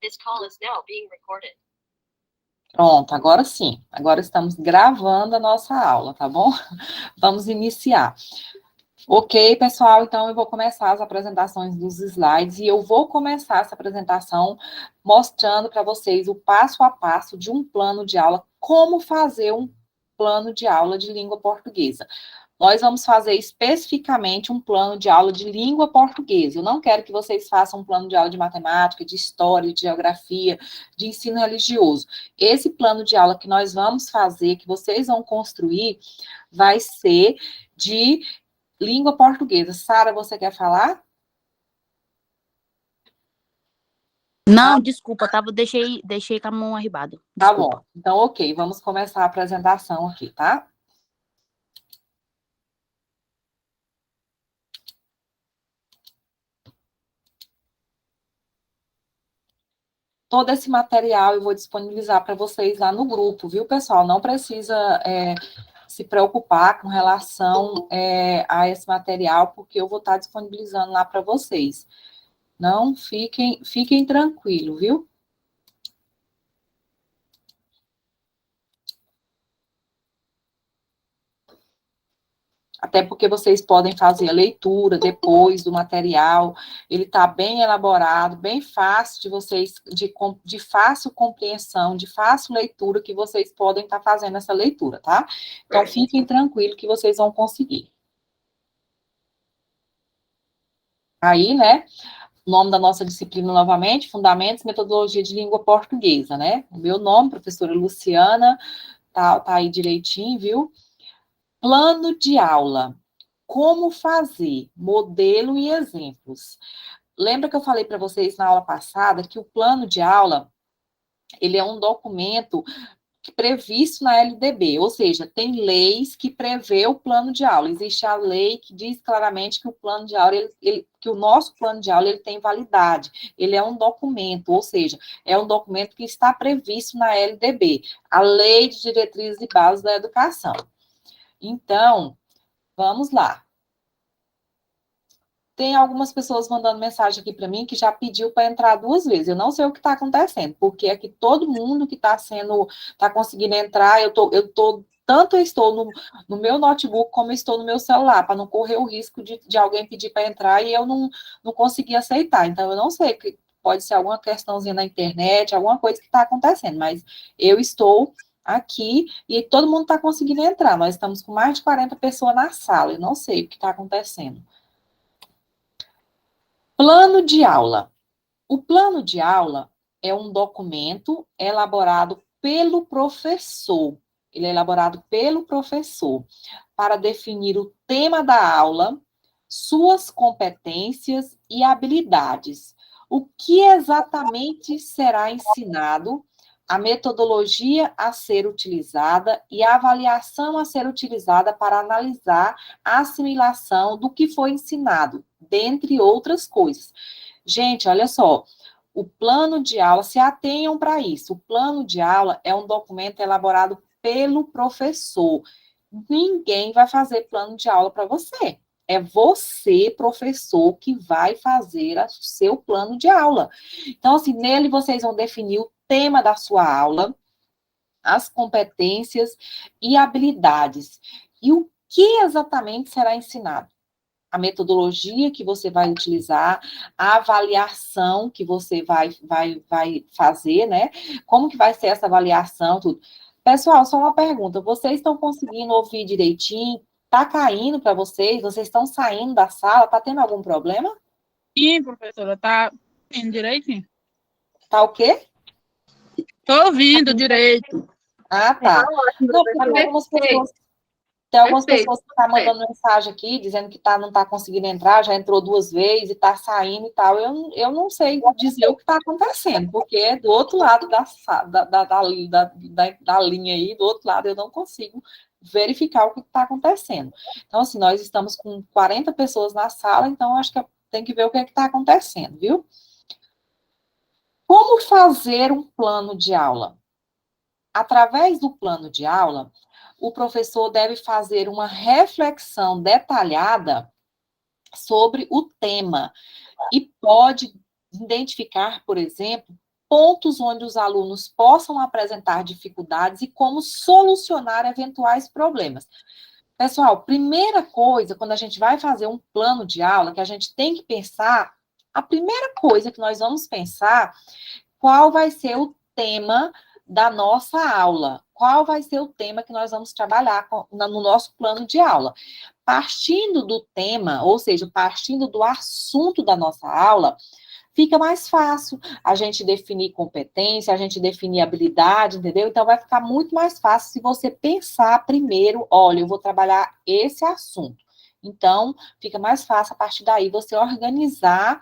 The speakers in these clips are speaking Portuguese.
This call is now being recorded. Pronto, agora sim. Agora estamos gravando a nossa aula, tá bom? Vamos iniciar. Ok, pessoal, então eu vou começar as apresentações dos slides e eu vou começar essa apresentação mostrando para vocês o passo a passo de um plano de aula, como fazer um plano de aula de língua portuguesa. Nós vamos fazer especificamente um plano de aula de língua portuguesa. Eu não quero que vocês façam um plano de aula de matemática, de história, de geografia, de ensino religioso. Esse plano de aula que nós vamos fazer, que vocês vão construir, vai ser de língua portuguesa. Sara, você quer falar? Não, desculpa, deixei com a mão arribada. Tá bom. Então, ok, vamos começar a apresentação aqui, tá? Todo esse material eu vou disponibilizar para vocês lá no grupo, viu, pessoal? Não precisa se preocupar com relação a esse material, porque eu vou estar disponibilizando lá para vocês. Não fiquem tranquilos, viu? Até porque vocês podem fazer a leitura depois do material, ele está bem elaborado, bem fácil de vocês, de fácil compreensão, de fácil leitura, que vocês podem estar fazendo essa leitura, tá? Então, fiquem tranquilos que vocês vão conseguir. Aí, né, o nome da nossa disciplina, novamente, Fundamentos e Metodologia de Língua Portuguesa, né? O meu nome, professora Luciana, tá aí direitinho, viu? Plano de aula. Como fazer? Modelo e exemplos. Lembra que eu falei para vocês na aula passada que o plano de aula, ele é um documento previsto na LDB, ou seja, tem leis que prevê o plano de aula. Existe a lei que diz claramente que o plano de aula, que o nosso plano de aula, ele tem validade. Ele é um documento, ou seja, é um documento que está previsto na LDB, a Lei de Diretrizes e Bases da Educação. Então, vamos lá. Tem algumas pessoas mandando mensagem aqui para mim que já pediu para entrar 2 vezes. Eu não sei o que está acontecendo, porque aqui todo mundo que está conseguindo entrar, tanto eu estou no meu notebook como eu estou no meu celular, para não correr o risco de alguém pedir para entrar e eu não conseguir aceitar. Então, eu não sei, pode ser alguma questãozinha na internet, alguma coisa que está acontecendo, mas eu estou aqui e todo mundo está conseguindo entrar. Nós estamos com mais de 40 pessoas na sala, eu não sei o que está acontecendo. Plano de aula. O plano de aula é um documento elaborado pelo professor. Ele é elaborado pelo professor para definir o tema da aula, suas competências e habilidades. O que exatamente será ensinado, a metodologia a ser utilizada e a avaliação a ser utilizada para analisar a assimilação do que foi ensinado, dentre outras coisas. Gente, olha só, o plano de aula, se atenham para isso, o plano de aula é um documento elaborado pelo professor. Ninguém vai fazer plano de aula para você. É você, professor, que vai fazer o seu plano de aula. Então, assim, nele vocês vão definir o tema da sua aula, as competências e habilidades. E o que exatamente será ensinado? A metodologia que você vai utilizar, a avaliação que você vai fazer, né? Como que vai ser essa avaliação, tudo. Pessoal, só uma pergunta, vocês estão conseguindo ouvir direitinho? Tá caindo para vocês? Vocês estão saindo da sala? Tá tendo algum problema? Sim, professora, tá ouvindo direitinho? Tá o quê? Tô ouvindo direito. Ah, tá. Não, porque tem algumas pessoas que estão mandando mensagem aqui, dizendo que não está conseguindo entrar, já entrou 2 vezes e está saindo e tal. Eu não sei dizer o que está acontecendo, porque é do outro lado da linha aí, do outro lado eu não consigo verificar o que está acontecendo. Então, assim, nós estamos com 40 pessoas na sala, então acho que tem que ver o que está acontecendo, viu? Como fazer um plano de aula? Através do plano de aula, o professor deve fazer uma reflexão detalhada sobre o tema e pode identificar, por exemplo, pontos onde os alunos possam apresentar dificuldades e como solucionar eventuais problemas. Pessoal, primeira coisa, quando a gente vai fazer um plano de aula, que a gente tem que pensar, a primeira coisa que nós vamos pensar, qual vai ser o tema da nossa aula? Qual vai ser o tema que nós vamos trabalhar no nosso plano de aula? Partindo do tema, ou seja, partindo do assunto da nossa aula, fica mais fácil a gente definir competência, a gente definir habilidade, entendeu? Então, vai ficar muito mais fácil se você pensar primeiro, olha, eu vou trabalhar esse assunto. Então, fica mais fácil a partir daí você organizar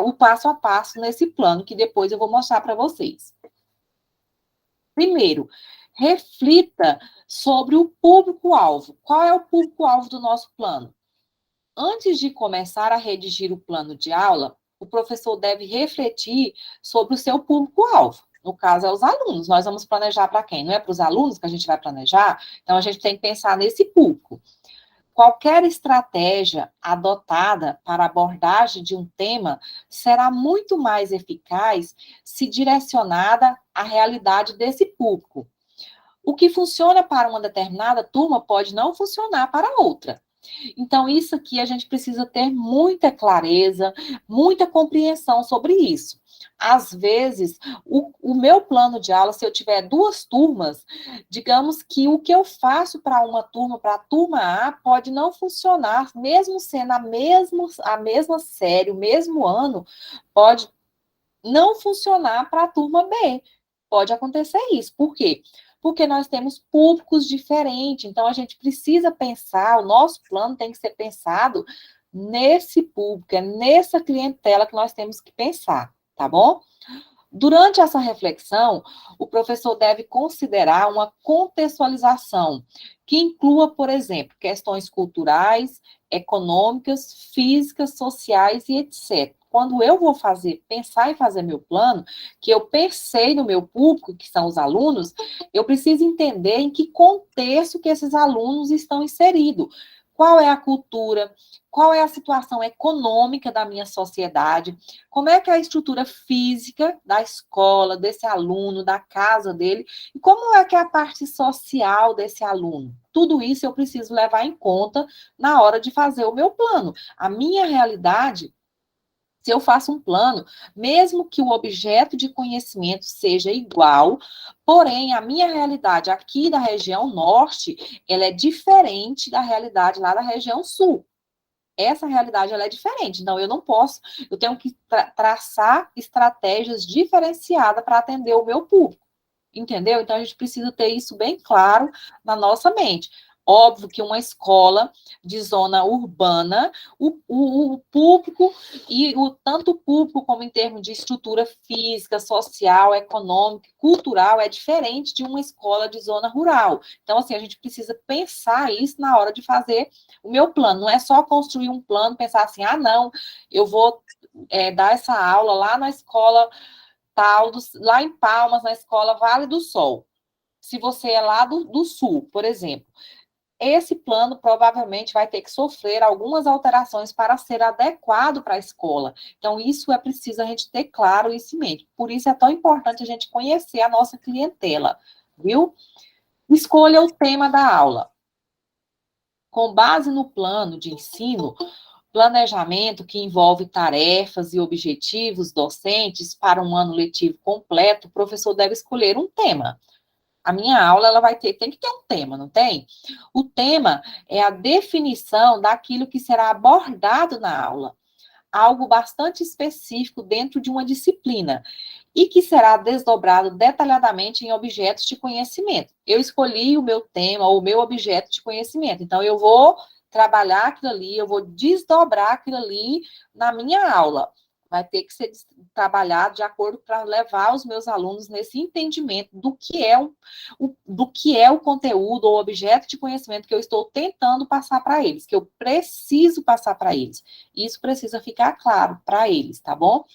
o passo a passo nesse plano, que depois eu vou mostrar para vocês. Primeiro, reflita sobre o público-alvo. Qual é o público-alvo do nosso plano? Antes de começar a redigir o plano de aula, o professor deve refletir sobre o seu público-alvo. No caso, é os alunos. Nós vamos planejar para quem? Não é para os alunos que a gente vai planejar? Então, a gente tem que pensar nesse público. Qualquer estratégia adotada para a abordagem de um tema será muito mais eficaz se direcionada à realidade desse público. O que funciona para uma determinada turma pode não funcionar para outra. Então, isso aqui a gente precisa ter muita clareza, muita compreensão sobre isso. Às vezes, o meu plano de aula, se eu tiver 2 turmas, digamos que o que eu faço para uma turma, para a turma A, pode não funcionar, mesmo sendo a mesma série, o mesmo ano, pode não funcionar para a turma B. Pode acontecer isso. Por quê? Porque nós temos públicos diferentes, então a gente precisa pensar, o nosso plano tem que ser pensado nesse público, é nessa clientela que nós temos que pensar, tá bom? Durante essa reflexão, o professor deve considerar uma contextualização que inclua, por exemplo, questões culturais, econômicas, físicas, sociais e etc. Quando eu vou pensar em fazer meu plano, que eu pensei no meu público, que são os alunos, eu preciso entender em que contexto que esses alunos estão inseridos. Qual é a cultura? Qual é a situação econômica da minha sociedade? Como é que é a estrutura física da escola, desse aluno, da casa dele? E como é que é a parte social desse aluno? Tudo isso eu preciso levar em conta na hora de fazer o meu plano. A minha realidade, se eu faço um plano, mesmo que o objeto de conhecimento seja igual, porém, a minha realidade aqui da região norte, ela é diferente da realidade lá da região sul. Essa realidade, ela é diferente, então eu não posso, eu tenho que traçar estratégias diferenciadas para atender o meu público, entendeu? Então, a gente precisa ter isso bem claro na nossa mente. Óbvio que uma escola de zona urbana, o público, e tanto o público como em termos de estrutura física, social, econômica, cultural, é diferente de uma escola de zona rural. Então, assim, a gente precisa pensar isso na hora de fazer o meu plano. Não é só construir um plano, pensar assim, não, eu vou dar essa aula lá na escola tal, lá em Palmas, na escola Vale do Sol. Se você é lá do sul, por exemplo, esse plano provavelmente vai ter que sofrer algumas alterações para ser adequado para a escola. Então, isso é preciso a gente ter claro isso em mente. Por isso é tão importante a gente conhecer a nossa clientela, viu? Escolha o tema da aula. Com base no plano de ensino, planejamento que envolve tarefas e objetivos docentes para um ano letivo completo, o professor deve escolher um tema. A minha aula, ela tem que ter um tema, não tem? O tema é a definição daquilo que será abordado na aula, algo bastante específico dentro de uma disciplina, e que será desdobrado detalhadamente em objetos de conhecimento. Eu escolhi o meu tema, ou o meu objeto de conhecimento, então eu vou trabalhar aquilo ali, eu vou desdobrar aquilo ali na minha aula. Vai ter que ser trabalhado de acordo para levar os meus alunos nesse entendimento do que é o conteúdo ou objeto de conhecimento que eu estou tentando passar para eles, que eu preciso passar para eles. Isso precisa ficar claro para eles, tá bom?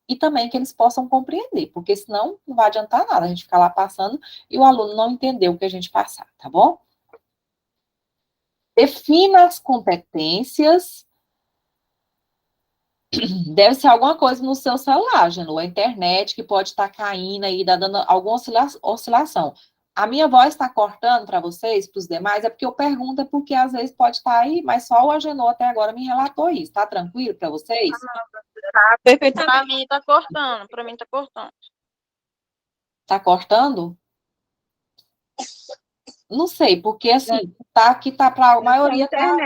E também que eles possam compreender, porque senão não vai adiantar nada a gente ficar lá passando e o aluno não entender o que a gente passar, tá bom? Defina as competências Deve ser alguma coisa no seu celular, Janu, a internet que pode estar caindo aí, dando alguma oscilação. A minha voz está cortando para vocês, para os demais, é porque eu pergunto, é porque às vezes pode estar aí, mas só o Agenor até agora me relatou isso. Tá tranquilo para vocês? Tá perfeitamente. Pra mim tá cortando, pra mim tá cortando. Tá cortando? Não sei, porque assim, tá aqui, tá para a maioria, tá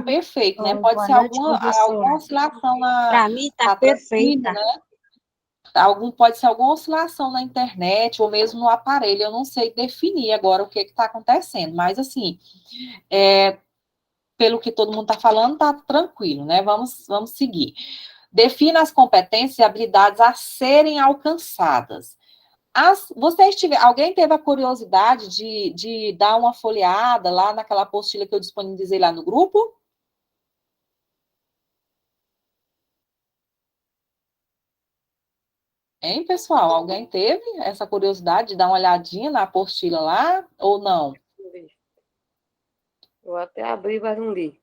perfeito, né? Pode ser alguma oscilação Pra mim tá tranquilo, perfeita. né? Pode ser alguma oscilação na internet ou mesmo no aparelho, eu não sei definir agora o que está acontecendo, mas assim, pelo que todo mundo está falando, tá tranquilo, né? Vamos seguir. Defina as competências e habilidades a serem alcançadas. Alguém teve a curiosidade de dar uma folheada lá naquela apostila que eu disponibilizei lá no grupo? Hein, pessoal? Alguém teve essa curiosidade de dar uma olhadinha na apostila lá ou não? Eu até abri, mas não li.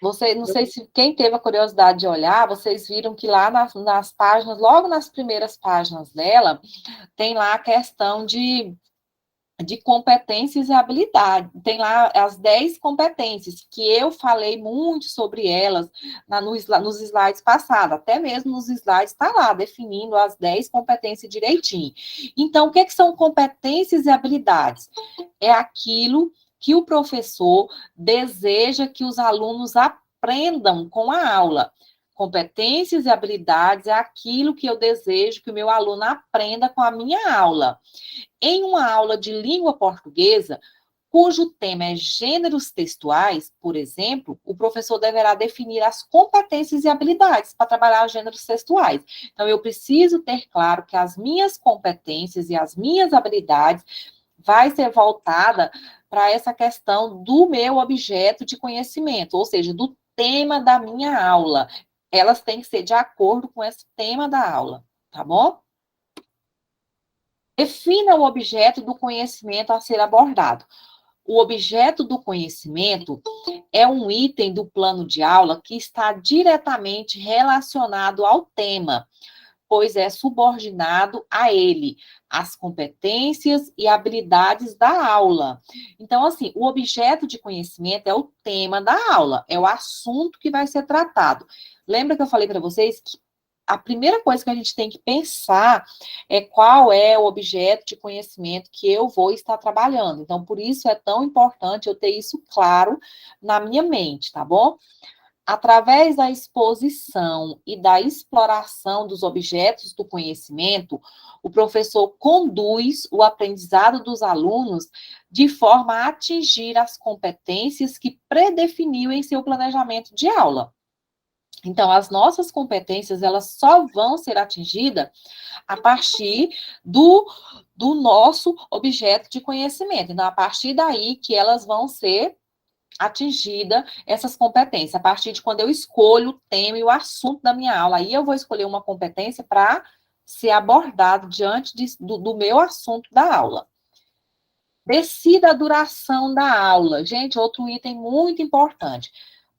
Não sei se quem teve a curiosidade de olhar, vocês viram que lá nas páginas, logo nas primeiras páginas dela, tem lá a questão de competências e habilidades. Tem lá as 10 competências, que eu falei muito sobre elas nos slides passados, até mesmo nos slides está lá, definindo as 10 competências direitinho. Então, o que são competências e habilidades? É aquilo que o professor deseja que os alunos aprendam com a aula. Competências e habilidades é aquilo que eu desejo que o meu aluno aprenda com a minha aula. Em uma aula de língua portuguesa, cujo tema é gêneros textuais, por exemplo, o professor deverá definir as competências e habilidades para trabalhar os gêneros textuais. Então, eu preciso ter claro que as minhas competências e as minhas habilidades vai ser voltada para essa questão do meu objeto de conhecimento, ou seja, do tema da minha aula. Elas têm que ser de acordo com esse tema da aula, tá bom? Defina o objeto do conhecimento a ser abordado. O objeto do conhecimento é um item do plano de aula que está diretamente relacionado ao tema, pois é subordinado a ele, as competências e habilidades da aula. Então, assim, o objeto de conhecimento é o tema da aula, é o assunto que vai ser tratado. Lembra que eu falei para vocês que a primeira coisa que a gente tem que pensar é qual é o objeto de conhecimento que eu vou estar trabalhando. Então, por isso é tão importante eu ter isso claro na minha mente, tá bom? Através da exposição e da exploração dos objetos do conhecimento, o professor conduz o aprendizado dos alunos de forma a atingir as competências que predefiniu em seu planejamento de aula. Então, as nossas competências, elas só vão ser atingidas a partir do nosso objeto de conhecimento. Então, a partir daí que elas vão ser atingida essas competências, a partir de quando eu escolho o tema e o assunto da minha aula. Aí eu vou escolher uma competência para ser abordado diante do meu assunto da aula. Decida a duração da aula. Gente, outro item muito importante.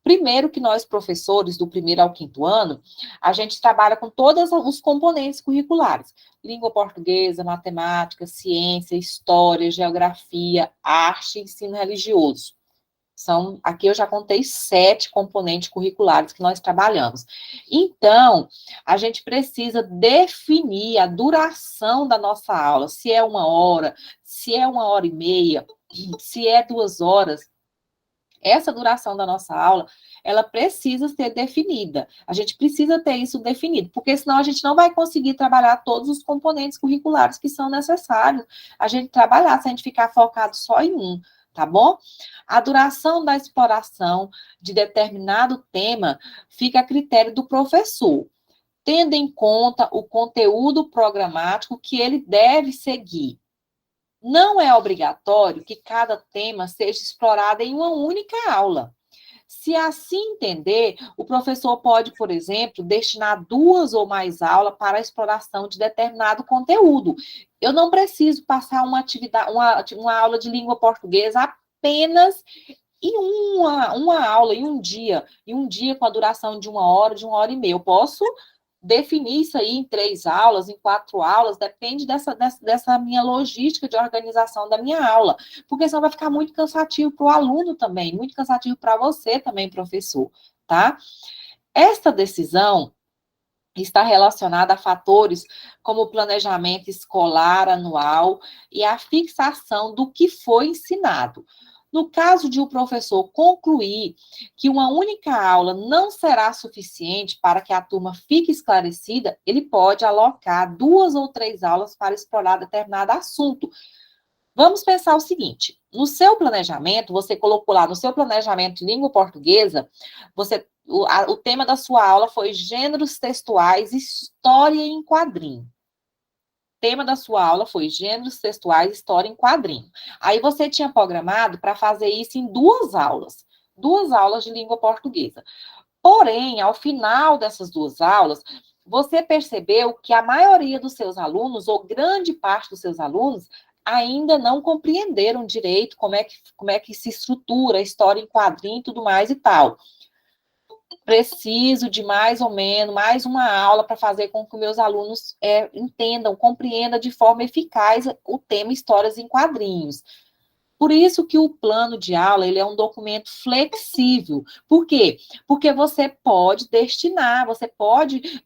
Primeiro que nós, professores, do primeiro ao quinto ano, a gente trabalha com todos os componentes curriculares. Língua portuguesa, matemática, ciência, história, geografia, arte e ensino religioso. Aqui eu já contei 7 componentes curriculares que nós trabalhamos. Então, a gente precisa definir a duração da nossa aula, se é 1 hora, se é 1h30, se é 2 horas. Essa duração da nossa aula, ela precisa ser definida. A gente precisa ter isso definido, porque senão a gente não vai conseguir trabalhar todos os componentes curriculares que são necessários a gente trabalhar, se a gente ficar focado só em um. Tá bom? A duração da exploração de determinado tema fica a critério do professor, tendo em conta o conteúdo programático que ele deve seguir. Não é obrigatório que cada tema seja explorado em uma única aula. Se assim entender, o professor pode, por exemplo, destinar 2 ou mais aulas para a exploração de determinado conteúdo. Eu não preciso passar uma aula de língua portuguesa apenas E uma aula, em um dia com a duração de 1 hora, de 1 hora e meia. Eu posso definir isso aí em 3 aulas, em 4 aulas, depende dessa minha logística de organização da minha aula, porque senão vai ficar muito cansativo para o aluno também, muito cansativo para você também, professor, tá? Esta decisão está relacionada a fatores como o planejamento escolar anual e a fixação do que foi ensinado. No caso de o professor concluir que uma única aula não será suficiente para que a turma fique esclarecida, ele pode alocar 2 ou 3 aulas para explorar determinado assunto. Vamos pensar o seguinte: no seu planejamento, você colocou lá no seu planejamento de língua portuguesa, o tema da sua aula foi gêneros textuais, história em quadrinho. O tema da sua aula foi gêneros textuais, história em quadrinho. Aí você tinha programado para fazer isso em 2 aulas. 2 aulas de língua portuguesa. Porém, ao final dessas 2 aulas, você percebeu que a maioria dos seus alunos, ou grande parte dos seus alunos, ainda não compreenderam direito como é que se estrutura a história em quadrinho e tudo mais e tal. Preciso de mais ou menos, mais uma aula para fazer com que meus alunos entendam, compreendam de forma eficaz o tema histórias em quadrinhos. Por isso que o plano de aula, ele é um documento flexível. Por quê? Porque você pode destinar, você pode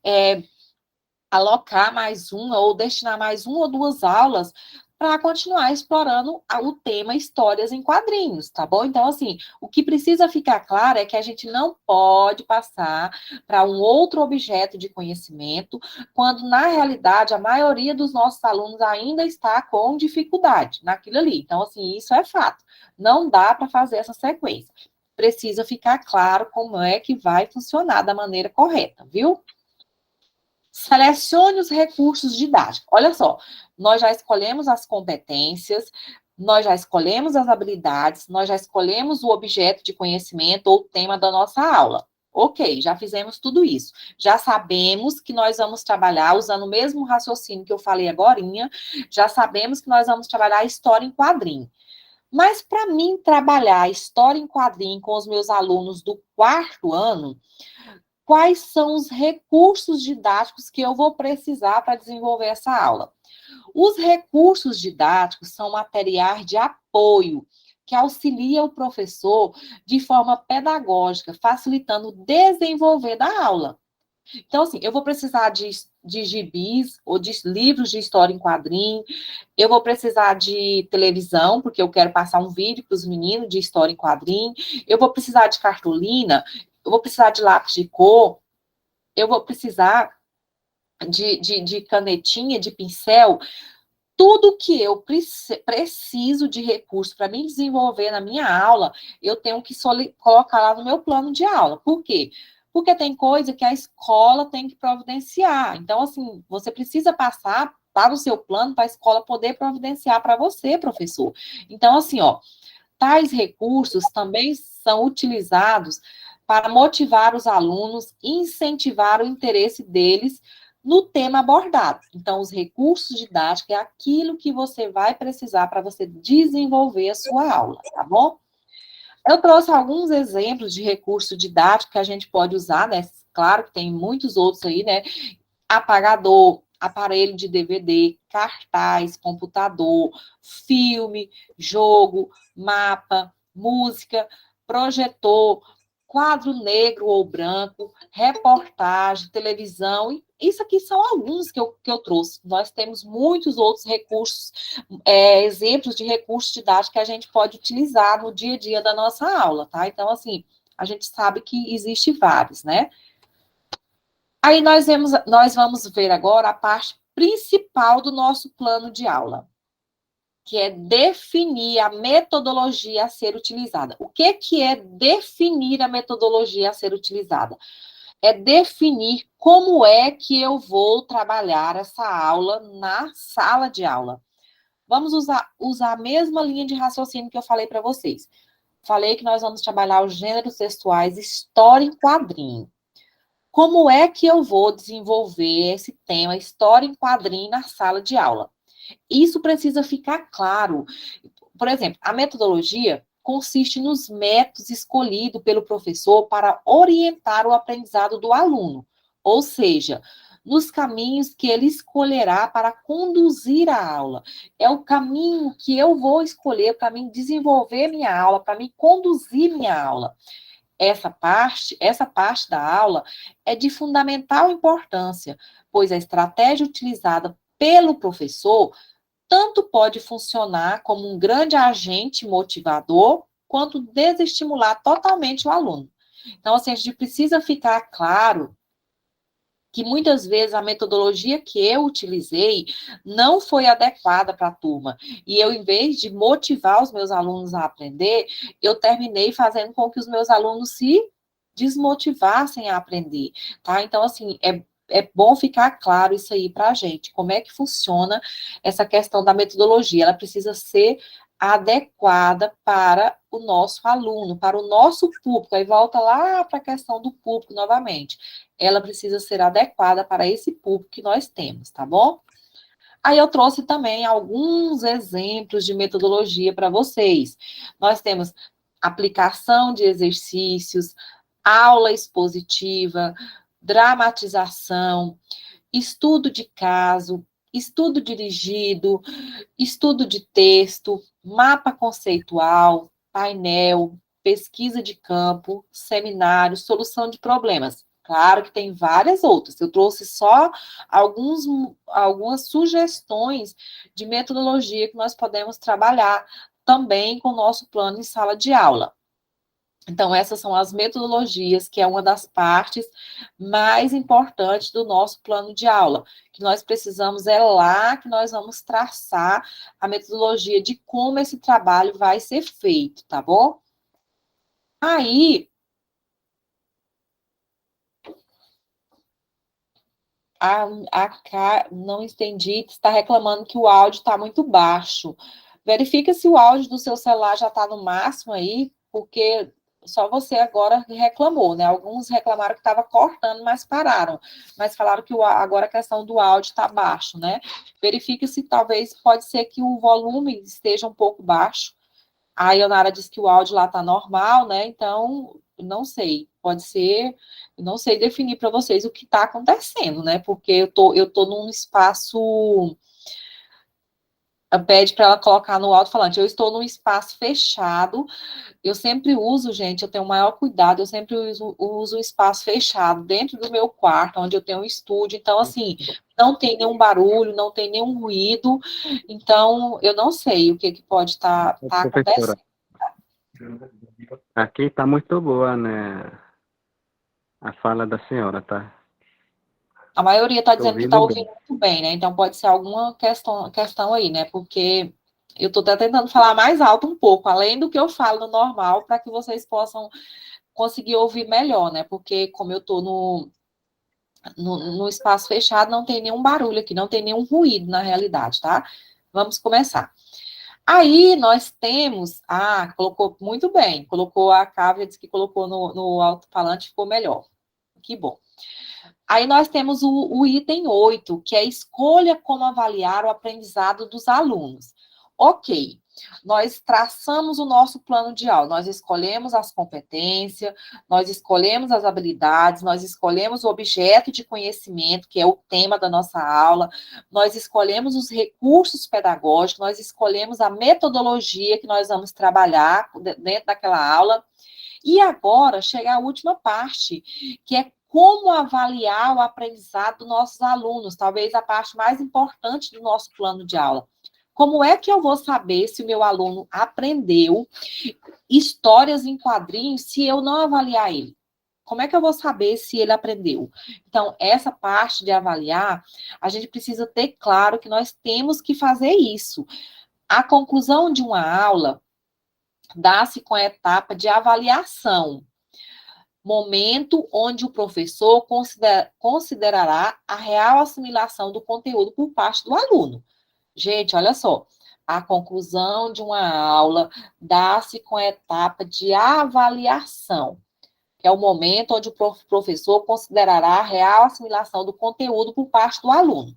alocar mais uma ou destinar mais 1 ou 2 aulas para continuar explorando o tema histórias em quadrinhos, tá bom? Então, assim, o que precisa ficar claro é que a gente não pode passar para um outro objeto de conhecimento, quando, na realidade, a maioria dos nossos alunos ainda está com dificuldade naquilo ali. Então, assim, isso é fato. Não dá para fazer essa sequência. Precisa ficar claro como é que vai funcionar da maneira correta, viu? Selecione os recursos didáticos. Olha só, nós já escolhemos as competências, nós já escolhemos as habilidades, nós já escolhemos o objeto de conhecimento ou tema da nossa aula. Ok, já fizemos tudo isso. Já sabemos que nós vamos trabalhar usando o mesmo raciocínio que eu falei agorinha, já sabemos que nós vamos trabalhar a história em quadrinho. Mas para mim trabalhar a história em quadrinho com os meus alunos do 4º ano, quais são os recursos didáticos que eu vou precisar para desenvolver essa aula? Os recursos didáticos são materiais de apoio que auxilia o professor de forma pedagógica, facilitando o desenvolver da aula. Então, assim, eu vou precisar de gibis ou de livros de história em quadrinho, eu vou precisar de televisão, porque eu quero passar um vídeo para os meninos de história em quadrinho, eu vou precisar de cartolina, eu vou precisar de lápis de cor, eu vou precisar de canetinha, de pincel, tudo que eu preciso de recurso para me desenvolver na minha aula, eu tenho que colocar lá no meu plano de aula. Por quê? Porque tem coisa que a escola tem que providenciar. Então, assim, você precisa passar para o seu plano, para a escola poder providenciar para você, professor. Então, assim, ó, tais recursos também são utilizados para motivar os alunos e incentivar o interesse deles no tema abordado. Então, os recursos didáticos é aquilo que você vai precisar para você desenvolver a sua aula, tá bom? Eu trouxe alguns exemplos de recurso didático que a gente pode usar, né? Claro que tem muitos outros aí, né? Apagador, aparelho de DVD, cartaz, computador, filme, jogo, mapa, música, projetor, quadro negro ou branco, reportagem, televisão. E isso aqui são alguns que eu trouxe. Nós temos muitos outros recursos, exemplos de recursos didáticos que a gente pode utilizar no dia a dia da nossa aula, tá? Então, assim, a gente sabe que existe vários, né? Aí nós vamos ver agora a parte principal do nosso plano de aula, que é definir a metodologia a ser utilizada. O que é definir a metodologia a ser utilizada? É definir como é que eu vou trabalhar essa aula na sala de aula. Vamos usar a mesma linha de raciocínio que eu falei para vocês. Falei que nós vamos trabalhar os gêneros textuais, história em quadrinho. Como é que eu vou desenvolver esse tema, história em quadrinho, na sala de aula? Isso precisa ficar claro. Por exemplo, a metodologia, consiste nos métodos escolhidos pelo professor para orientar o aprendizado do aluno, ou seja, nos caminhos que ele escolherá para conduzir a aula. É o caminho que eu vou escolher para mim desenvolver minha aula, para me conduzir minha aula. Essa parte da aula é de fundamental importância, pois a estratégia utilizada pelo professor tanto pode funcionar como um grande agente motivador, quanto desestimular totalmente o aluno. Então, assim, a gente precisa ficar claro que muitas vezes a metodologia que eu utilizei não foi adequada para a turma. E eu, em vez de motivar os meus alunos a aprender, eu terminei fazendo com que os meus alunos se desmotivassem a aprender, tá? Então, assim, é bom ficar claro isso aí para a gente, como é que funciona essa questão da metodologia. Ela precisa ser adequada para o nosso aluno, para o nosso público. Aí volta lá para a questão do público novamente. Ela precisa ser adequada para esse público que nós temos, tá bom? Aí eu trouxe também alguns exemplos de metodologia para vocês. Nós temos aplicação de exercícios, aula expositiva, dramatização, estudo de caso, estudo dirigido, estudo de texto, mapa conceitual, painel, pesquisa de campo, seminário, solução de problemas. Claro que tem várias outras. Eu trouxe só algumas sugestões de metodologia que nós podemos trabalhar também com o nosso plano em sala de aula. Então, essas são as metodologias, que é uma das partes mais importantes do nosso plano de aula, que nós precisamos, é lá que nós vamos traçar a metodologia de como esse trabalho vai ser feito, tá bom? Aí, não entendi, está reclamando que o áudio está muito baixo. Verifica se o áudio do seu celular já está no máximo aí, porque só você agora reclamou, né? Alguns reclamaram que estava cortando, mas pararam. Mas falaram que agora a questão do áudio está baixo, né? Verifique se talvez pode ser que o volume esteja um pouco baixo. A Ionara disse que o áudio lá está normal, né? Então, não sei. Pode ser, não sei definir para vocês o que está acontecendo, né? Porque eu tô num espaço. Pede para ela colocar no alto-falante. Eu estou num espaço fechado. Eu sempre uso, gente, eu tenho o maior cuidado, eu sempre uso um espaço fechado dentro do meu quarto, onde eu tenho um estúdio. Então, assim, não tem nenhum barulho, não tem nenhum ruído. Então, eu não sei o que pode estar acontecendo. Aqui está muito boa, né? A fala da senhora, tá? A maioria está dizendo que está ouvindo ouvindo muito bem, né? Então, pode ser alguma questão aí, né? Porque eu estou até tentando falar mais alto um pouco, além do que eu falo no normal, para que vocês possam conseguir ouvir melhor, né? Porque como eu estou no espaço fechado, não tem nenhum barulho aqui, não tem nenhum ruído na realidade, tá? Vamos começar. Aí nós temos, colocou muito bem, colocou a Cávia, disse que colocou no alto-falante, ficou melhor. Que bom. Aí nós temos o item 8, que é escolha como avaliar o aprendizado dos alunos. Ok, nós traçamos o nosso plano de aula, nós escolhemos as competências, nós escolhemos as habilidades, nós escolhemos o objeto de conhecimento, que é o tema da nossa aula, nós escolhemos os recursos pedagógicos, nós escolhemos a metodologia que nós vamos trabalhar dentro daquela aula. E agora chega a última parte, que é como avaliar o aprendizado dos nossos alunos, talvez a parte mais importante do nosso plano de aula. Como é que eu vou saber se o meu aluno aprendeu histórias em quadrinhos se eu não avaliar ele? Como é que eu vou saber se ele aprendeu? Então, essa parte de avaliar, a gente precisa ter claro que nós temos que fazer isso. A conclusão de uma aula dá-se com a etapa de avaliação, momento onde o professor considerará a real assimilação do conteúdo por parte do aluno. Gente, olha só, a conclusão de uma aula dá-se com a etapa de avaliação, que é o momento onde o professor considerará a real assimilação do conteúdo por parte do aluno.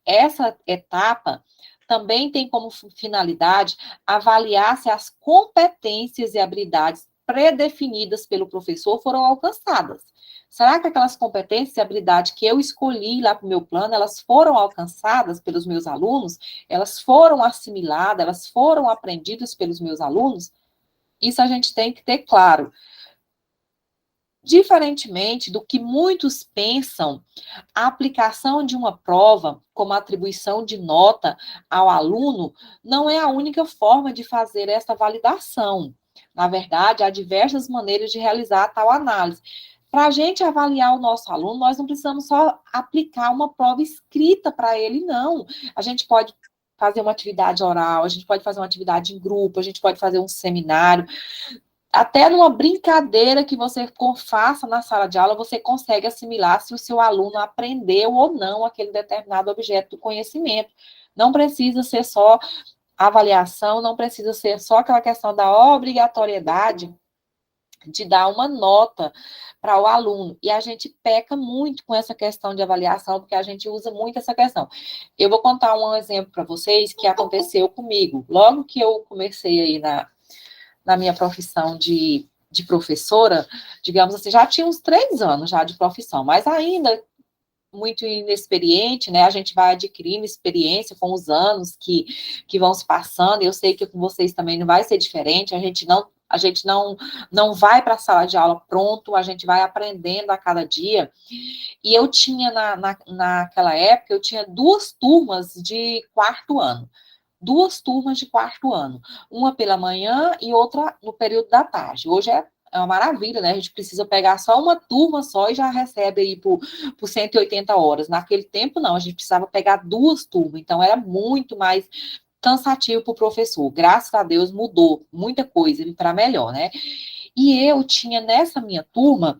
Essa etapa também tem como finalidade avaliar se as competências e habilidades predefinidas pelo professor foram alcançadas. Será que aquelas competências e habilidades que eu escolhi lá para o meu plano, elas foram alcançadas pelos meus alunos? Elas foram assimiladas? Elas foram aprendidas pelos meus alunos? Isso a gente tem que ter claro. Diferentemente do que muitos pensam, a aplicação de uma prova, como a atribuição de nota ao aluno, não é a única forma de fazer essa validação. Na verdade, há diversas maneiras de realizar tal análise. Para a gente avaliar o nosso aluno, nós não precisamos só aplicar uma prova escrita para ele, não. A gente pode fazer uma atividade oral, a gente pode fazer uma atividade em grupo, a gente pode fazer um seminário. Até numa brincadeira que você faça na sala de aula, você consegue assimilar se o seu aluno aprendeu ou não aquele determinado objeto do conhecimento. Não precisa ser só avaliação, não precisa ser só aquela questão da obrigatoriedade de dar uma nota para o aluno. E a gente peca muito com essa questão de avaliação, porque a gente usa muito essa questão. Eu vou contar um exemplo para vocês que aconteceu comigo. Logo que eu comecei aí na minha profissão de professora, digamos assim, já tinha uns 3 anos já de profissão, mas ainda muito inexperiente, né? A gente vai adquirindo experiência com os anos que vão se passando, e eu sei que com vocês também não vai ser diferente, a gente não vai para a sala de aula pronto, a gente vai aprendendo a cada dia. E eu tinha, naquela época, eu tinha 2 turmas de 4º ano. 2 turmas de 4º ano. Uma pela manhã e outra no período da tarde. Hoje é uma maravilha, né? A gente precisa pegar só uma turma só e já recebe aí por 180 horas. Naquele tempo, não. A gente precisava pegar 2 turmas. Então, era muito mais cansativo para o professor. Graças a Deus mudou muita coisa para melhor, né? E eu tinha, nessa minha turma,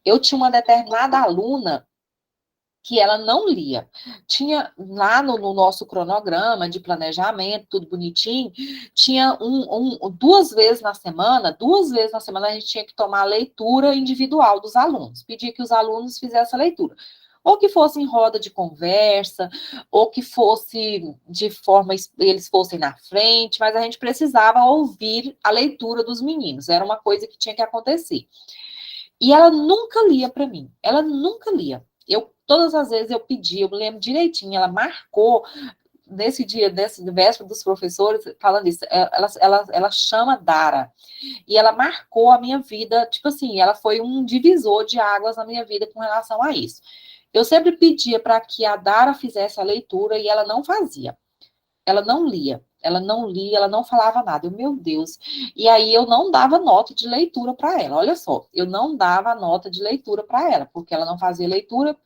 eu tinha uma determinada aluna que ela não lia. Tinha lá no nosso cronograma de planejamento, tudo bonitinho, tinha 2 vezes na semana a gente tinha que tomar a leitura individual dos alunos, pedir que os alunos fizessem a leitura. Ou que fosse em roda de conversa, ou que fosse de forma, eles fossem na frente, mas a gente precisava ouvir a leitura dos meninos, era uma coisa que tinha que acontecer. E ela nunca lia para mim, ela nunca lia. Todas as vezes eu pedi, eu me lembro direitinho, ela marcou nesse dia, véspera dos professores, falando isso, ela chama Dara, e ela marcou a minha vida, tipo assim, ela foi um divisor de águas na minha vida com relação a isso. Eu sempre pedia para que a Dara fizesse a leitura e ela não fazia. Ela não lia, ela não falava nada. Meu Deus. E aí eu não dava nota de leitura para ela. Olha só, eu não dava nota de leitura para ela, porque ela não fazia leitura.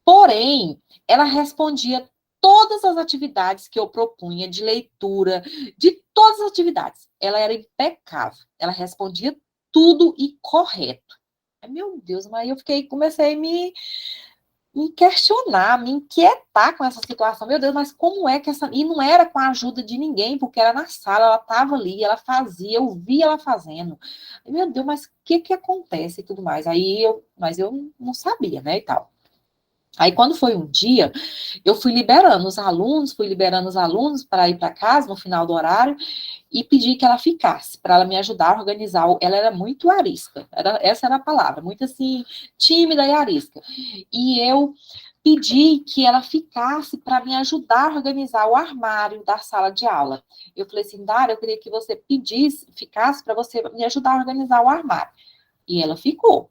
Porém, ela respondia todas as atividades que eu propunha de leitura, de todas as atividades. Ela era impecável. Ela respondia tudo e correto. Meu Deus, mas eu comecei a me questionar, me inquietar com essa situação. Meu Deus, mas como é que essa... E não era com a ajuda de ninguém, porque era na sala, ela estava ali, ela fazia, eu via ela fazendo. Meu Deus, mas o que acontece e tudo mais? Mas eu não sabia, né, e tal. Aí, quando foi um dia, eu fui liberando os alunos para ir para casa no final do horário e pedi que ela ficasse, para ela me ajudar a organizar. Ela era muito arisca, essa era a palavra, muito assim, tímida e arisca. E eu pedi que ela ficasse para me ajudar a organizar o armário da sala de aula. Eu falei assim, Dara, eu queria que você ficasse para você me ajudar a organizar o armário. E ela ficou.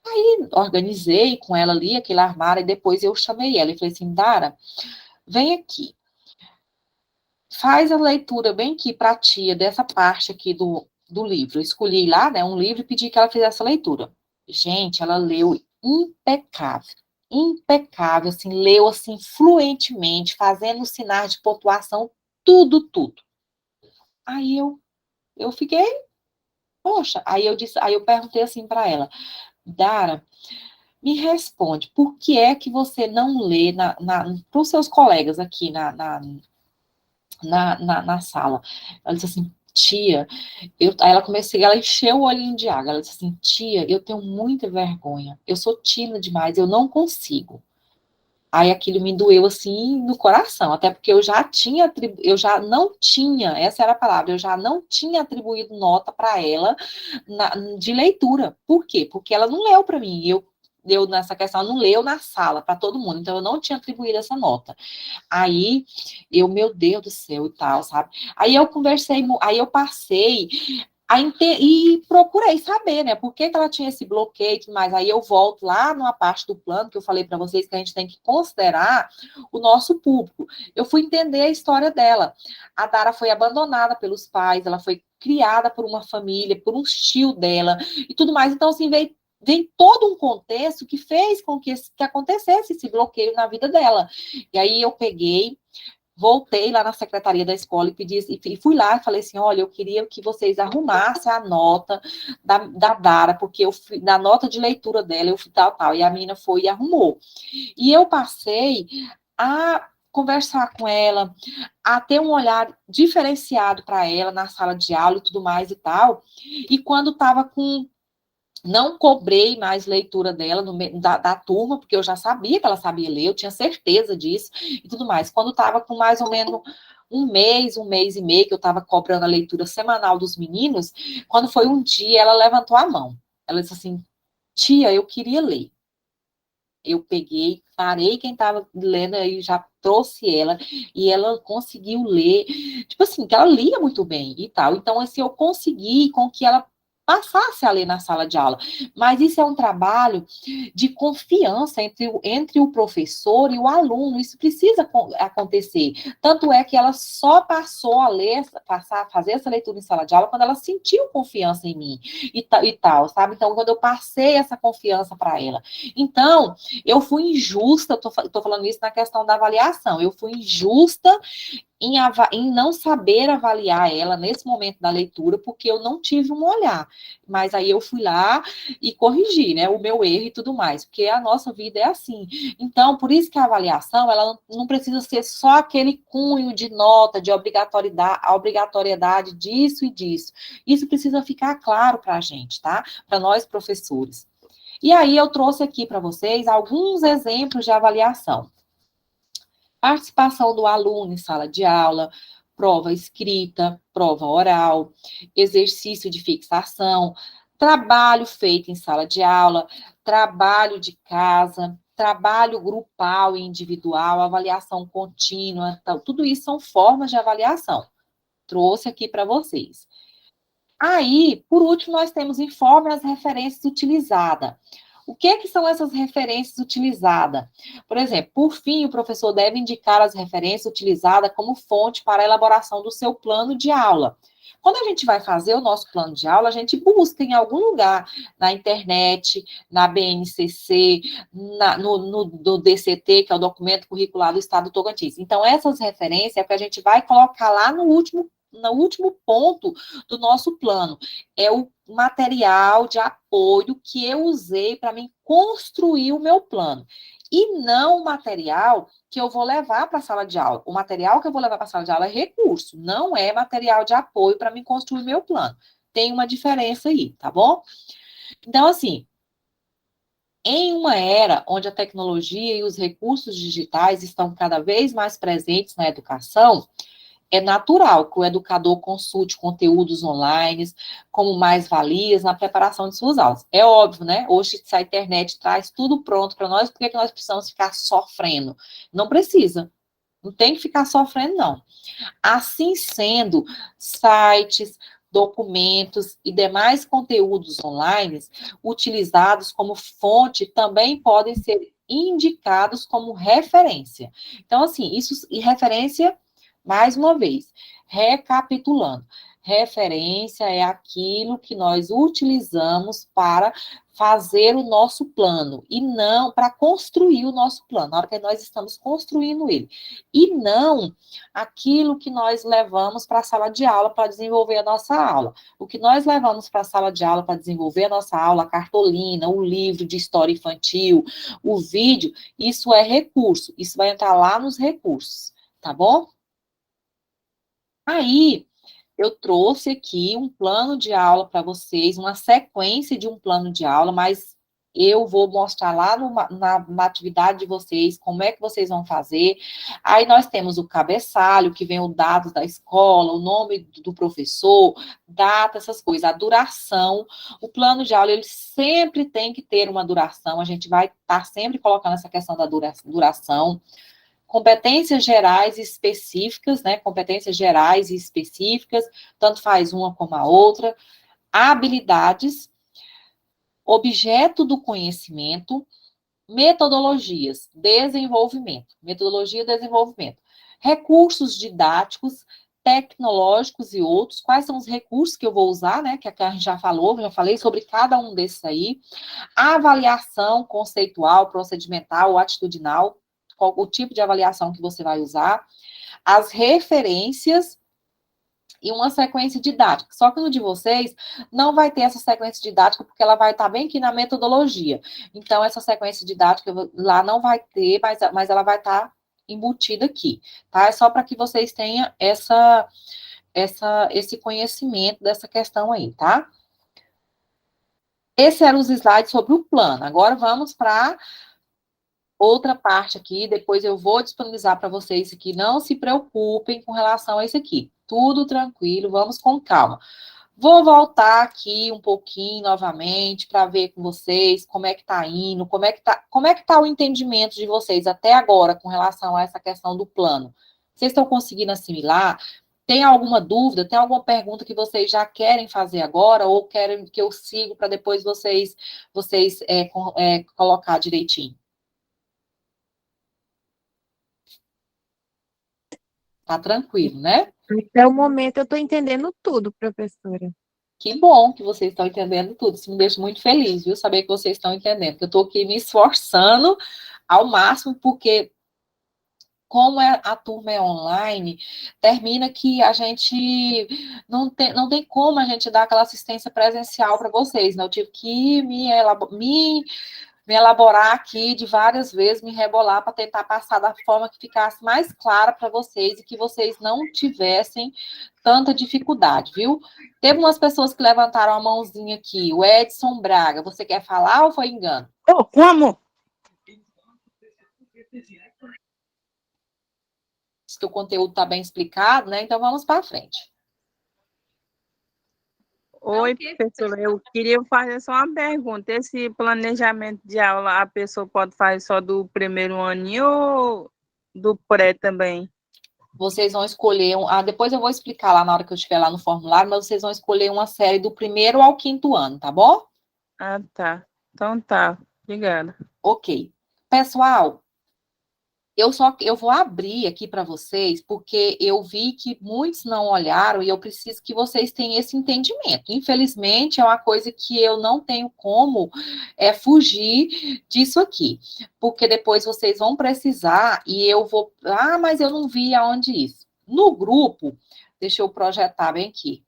Aí, organizei com ela ali aquele armário, e depois eu chamei ela e falei assim, Dara, vem aqui. Faz a leitura bem aqui para a tia, dessa parte aqui do livro. Eu escolhi lá, né, um livro e pedi que ela fizesse a leitura. Gente, ela leu impecável, assim, leu assim, fluentemente, fazendo sinais de pontuação, tudo. Aí eu fiquei, poxa, aí eu perguntei assim para ela, Dara, me responde, por que é que você não lê para os seus colegas aqui na sala? Ela disse assim, tia, aí ela encheu o olhinho de água, ela disse assim, tia, eu tenho muita vergonha, eu sou tímida demais, eu não consigo. Aí aquilo me doeu, assim, no coração, até porque eu já não tinha, essa era a palavra, eu já não tinha atribuído nota para ela de leitura. Por quê? Porque ela não leu para mim, eu nessa questão, ela não leu na sala para todo mundo, então eu não tinha atribuído essa nota. Aí, meu Deus do céu e tal, sabe? Aí eu conversei, aí eu passei e procurei saber, né, por que ela tinha esse bloqueio e tudo mais. Aí eu volto lá numa parte do plano que eu falei para vocês que a gente tem que considerar o nosso público. Eu fui entender a história dela. A Dara foi abandonada pelos pais, ela foi criada por uma família, por um tio dela e tudo mais. Então, assim, vem todo um contexto que fez com que acontecesse esse bloqueio na vida dela. E aí eu voltei lá na secretaria da escola e fui lá e falei assim, olha, eu queria que vocês arrumassem a nota da Dara, porque da nota de leitura dela, eu fui tal, e a menina foi e arrumou. E eu passei a conversar com ela, a ter um olhar diferenciado para ela na sala de aula e tudo mais e tal, e quando estava não cobrei mais leitura dela da turma, porque eu já sabia que ela sabia ler, eu tinha certeza disso e tudo mais. Quando estava com mais ou menos um mês e meio, que eu estava cobrando a leitura semanal dos meninos, quando foi um dia, ela levantou a mão. Ela disse assim, tia, eu queria ler. Eu peguei, parei quem estava lendo aí, já trouxe ela, e ela conseguiu ler, tipo assim, que ela lia muito bem e tal. Então, assim, eu consegui com que ela passasse a ler na sala de aula. Mas isso é um trabalho de confiança entre o professor e o aluno. Isso precisa acontecer. Tanto é que ela só passou a fazer essa leitura em sala de aula quando ela sentiu confiança em mim e tal, sabe? Então, quando eu passei essa confiança para ela. Então, eu fui injusta, tô falando isso na questão da avaliação, eu fui injusta em não saber avaliar ela nesse momento da leitura, porque eu não tive um olhar. Mas aí eu fui lá e corrigi, né, o meu erro e tudo mais, porque a nossa vida é assim. Então, por isso que a avaliação, ela não precisa ser só aquele cunho de nota, de obrigatoriedade disso e disso. Isso precisa ficar claro para a gente, tá? Para nós, professores. E aí eu trouxe aqui para vocês alguns exemplos de avaliação. Participação do aluno em sala de aula, prova escrita, prova oral, exercício de fixação, trabalho feito em sala de aula, trabalho de casa, trabalho grupal e individual, avaliação contínua, tudo isso são formas de avaliação. Trouxe aqui para vocês. Aí, por último, nós temos informe as referências utilizadas. O que são essas referências utilizadas? Por exemplo, por fim, o professor deve indicar as referências utilizadas como fonte para a elaboração do seu plano de aula. Quando a gente vai fazer o nosso plano de aula, a gente busca em algum lugar, na internet, na BNCC, no DCT, que é o Documento Curricular do Estado do Tocantins. Então, essas referências é que a gente vai colocar lá no último ponto do nosso plano. É o material de apoio que eu usei para mim construir o meu plano. E não o material que eu vou levar para a sala de aula. O material que eu vou levar para a sala de aula é recurso, não é material de apoio para mim construir meu plano. Tem uma diferença aí, tá bom? Então, assim, em uma era onde a tecnologia e os recursos digitais estão cada vez mais presentes na educação, é natural que o educador consulte conteúdos online como mais-valias na preparação de suas aulas. É óbvio, né? Hoje, se a internet traz tudo pronto para nós, por que nós precisamos ficar sofrendo? Não precisa. Não tem que ficar sofrendo, não. Assim sendo, sites, documentos e demais conteúdos online utilizados como fonte também podem ser indicados como referência. Então, assim, isso e referência. Mais uma vez, recapitulando, referência é aquilo que nós utilizamos para fazer o nosso plano, e não para construir o nosso plano, na hora que nós estamos construindo ele, e não aquilo que nós levamos para a sala de aula para desenvolver a nossa aula. O que nós levamos para a sala de aula para desenvolver a nossa aula, a cartolina, o livro de história infantil, o vídeo, isso é recurso, isso vai entrar lá nos recursos, tá bom? Aí, eu trouxe aqui um plano de aula para vocês, uma sequência de um plano de aula, mas eu vou mostrar lá na atividade de vocês, como é que vocês vão fazer. Aí nós temos o cabeçalho, que vem os dados da escola, o nome do professor, data, essas coisas, a duração. O plano de aula, ele sempre tem que ter uma duração, a gente vai estar sempre colocando essa questão da duração. Competências gerais e específicas, né? Competências gerais e específicas, tanto faz uma como a outra. Habilidades, objeto do conhecimento, metodologias, desenvolvimento, metodologia e desenvolvimento, recursos didáticos, tecnológicos e outros. Quais são os recursos que eu vou usar, né? Que a Karen já falou, já falei sobre cada um desses aí. A avaliação conceitual, procedimental ou atitudinal, qual o tipo de avaliação que você vai usar, as referências e uma sequência didática. Só que no de vocês não vai ter essa sequência didática, porque ela vai estar bem aqui na metodologia. Então, essa sequência didática lá não vai ter, mas ela vai estar embutida aqui, tá? É só para que vocês tenham esse conhecimento dessa questão aí, tá? Esses eram os slides sobre o plano. Agora vamos para outra parte aqui, depois eu vou disponibilizar para vocês aqui. Não se preocupem com relação a isso aqui. Tudo tranquilo, vamos com calma. Vou voltar aqui um pouquinho novamente para ver com vocês como é que tá indo, como é que tá o entendimento de vocês até agora com relação a essa questão do plano. Vocês estão conseguindo assimilar? Tem alguma dúvida? Tem alguma pergunta que vocês já querem fazer agora ou querem que eu siga para depois vocês colocar direitinho? Tá tranquilo, né? Até o momento eu estou entendendo tudo, professora. Que bom que vocês estão entendendo tudo. Isso me deixa muito feliz, viu? Saber que vocês estão entendendo. Que eu estou aqui me esforçando ao máximo, porque como a turma é online, termina que a gente não tem como a gente dar aquela assistência presencial para vocês, né? Eu tive que me elaborar aqui de várias vezes, me rebolar para tentar passar da forma que ficasse mais clara para vocês e que vocês não tivessem tanta dificuldade, viu? Teve umas pessoas que levantaram a mãozinha aqui. O Edson Braga, você quer falar ou foi engano? Oh, como? Diz que o conteúdo está bem explicado, né? Então vamos para frente. Oi, professora, eu queria fazer só uma pergunta. Esse planejamento de aula, a pessoa pode fazer só do primeiro aninho ou do pré também? Vocês vão escolher, depois eu vou explicar lá na hora que eu estiver lá no formulário, mas vocês vão escolher uma série do primeiro ao quinto ano, tá bom? Ah, tá. Então tá. Obrigada. Ok. Pessoal, eu vou abrir aqui para vocês, porque eu vi que muitos não olharam e eu preciso que vocês tenham esse entendimento. Infelizmente, é uma coisa que eu não tenho como fugir disso aqui, porque depois vocês vão precisar e eu vou... Ah, mas eu não vi aonde isso. No grupo, deixa eu projetar bem aqui.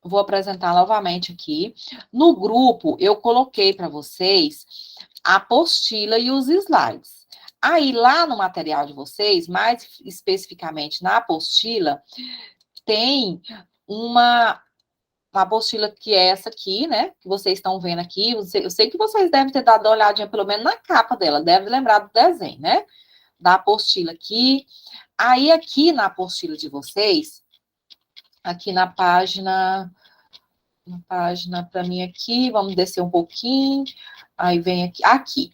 Vou apresentar novamente aqui. No grupo, eu coloquei para vocês a apostila e os slides. Aí, lá no material de vocês, mais especificamente na apostila, tem uma apostila que é essa aqui, né? Que vocês estão vendo aqui. Eu sei que vocês devem ter dado uma olhadinha, pelo menos na capa dela, deve lembrar do desenho, né? Da apostila aqui. Aí, aqui na apostila de vocês, aqui na página para mim aqui, vamos descer um pouquinho, aí vem aqui.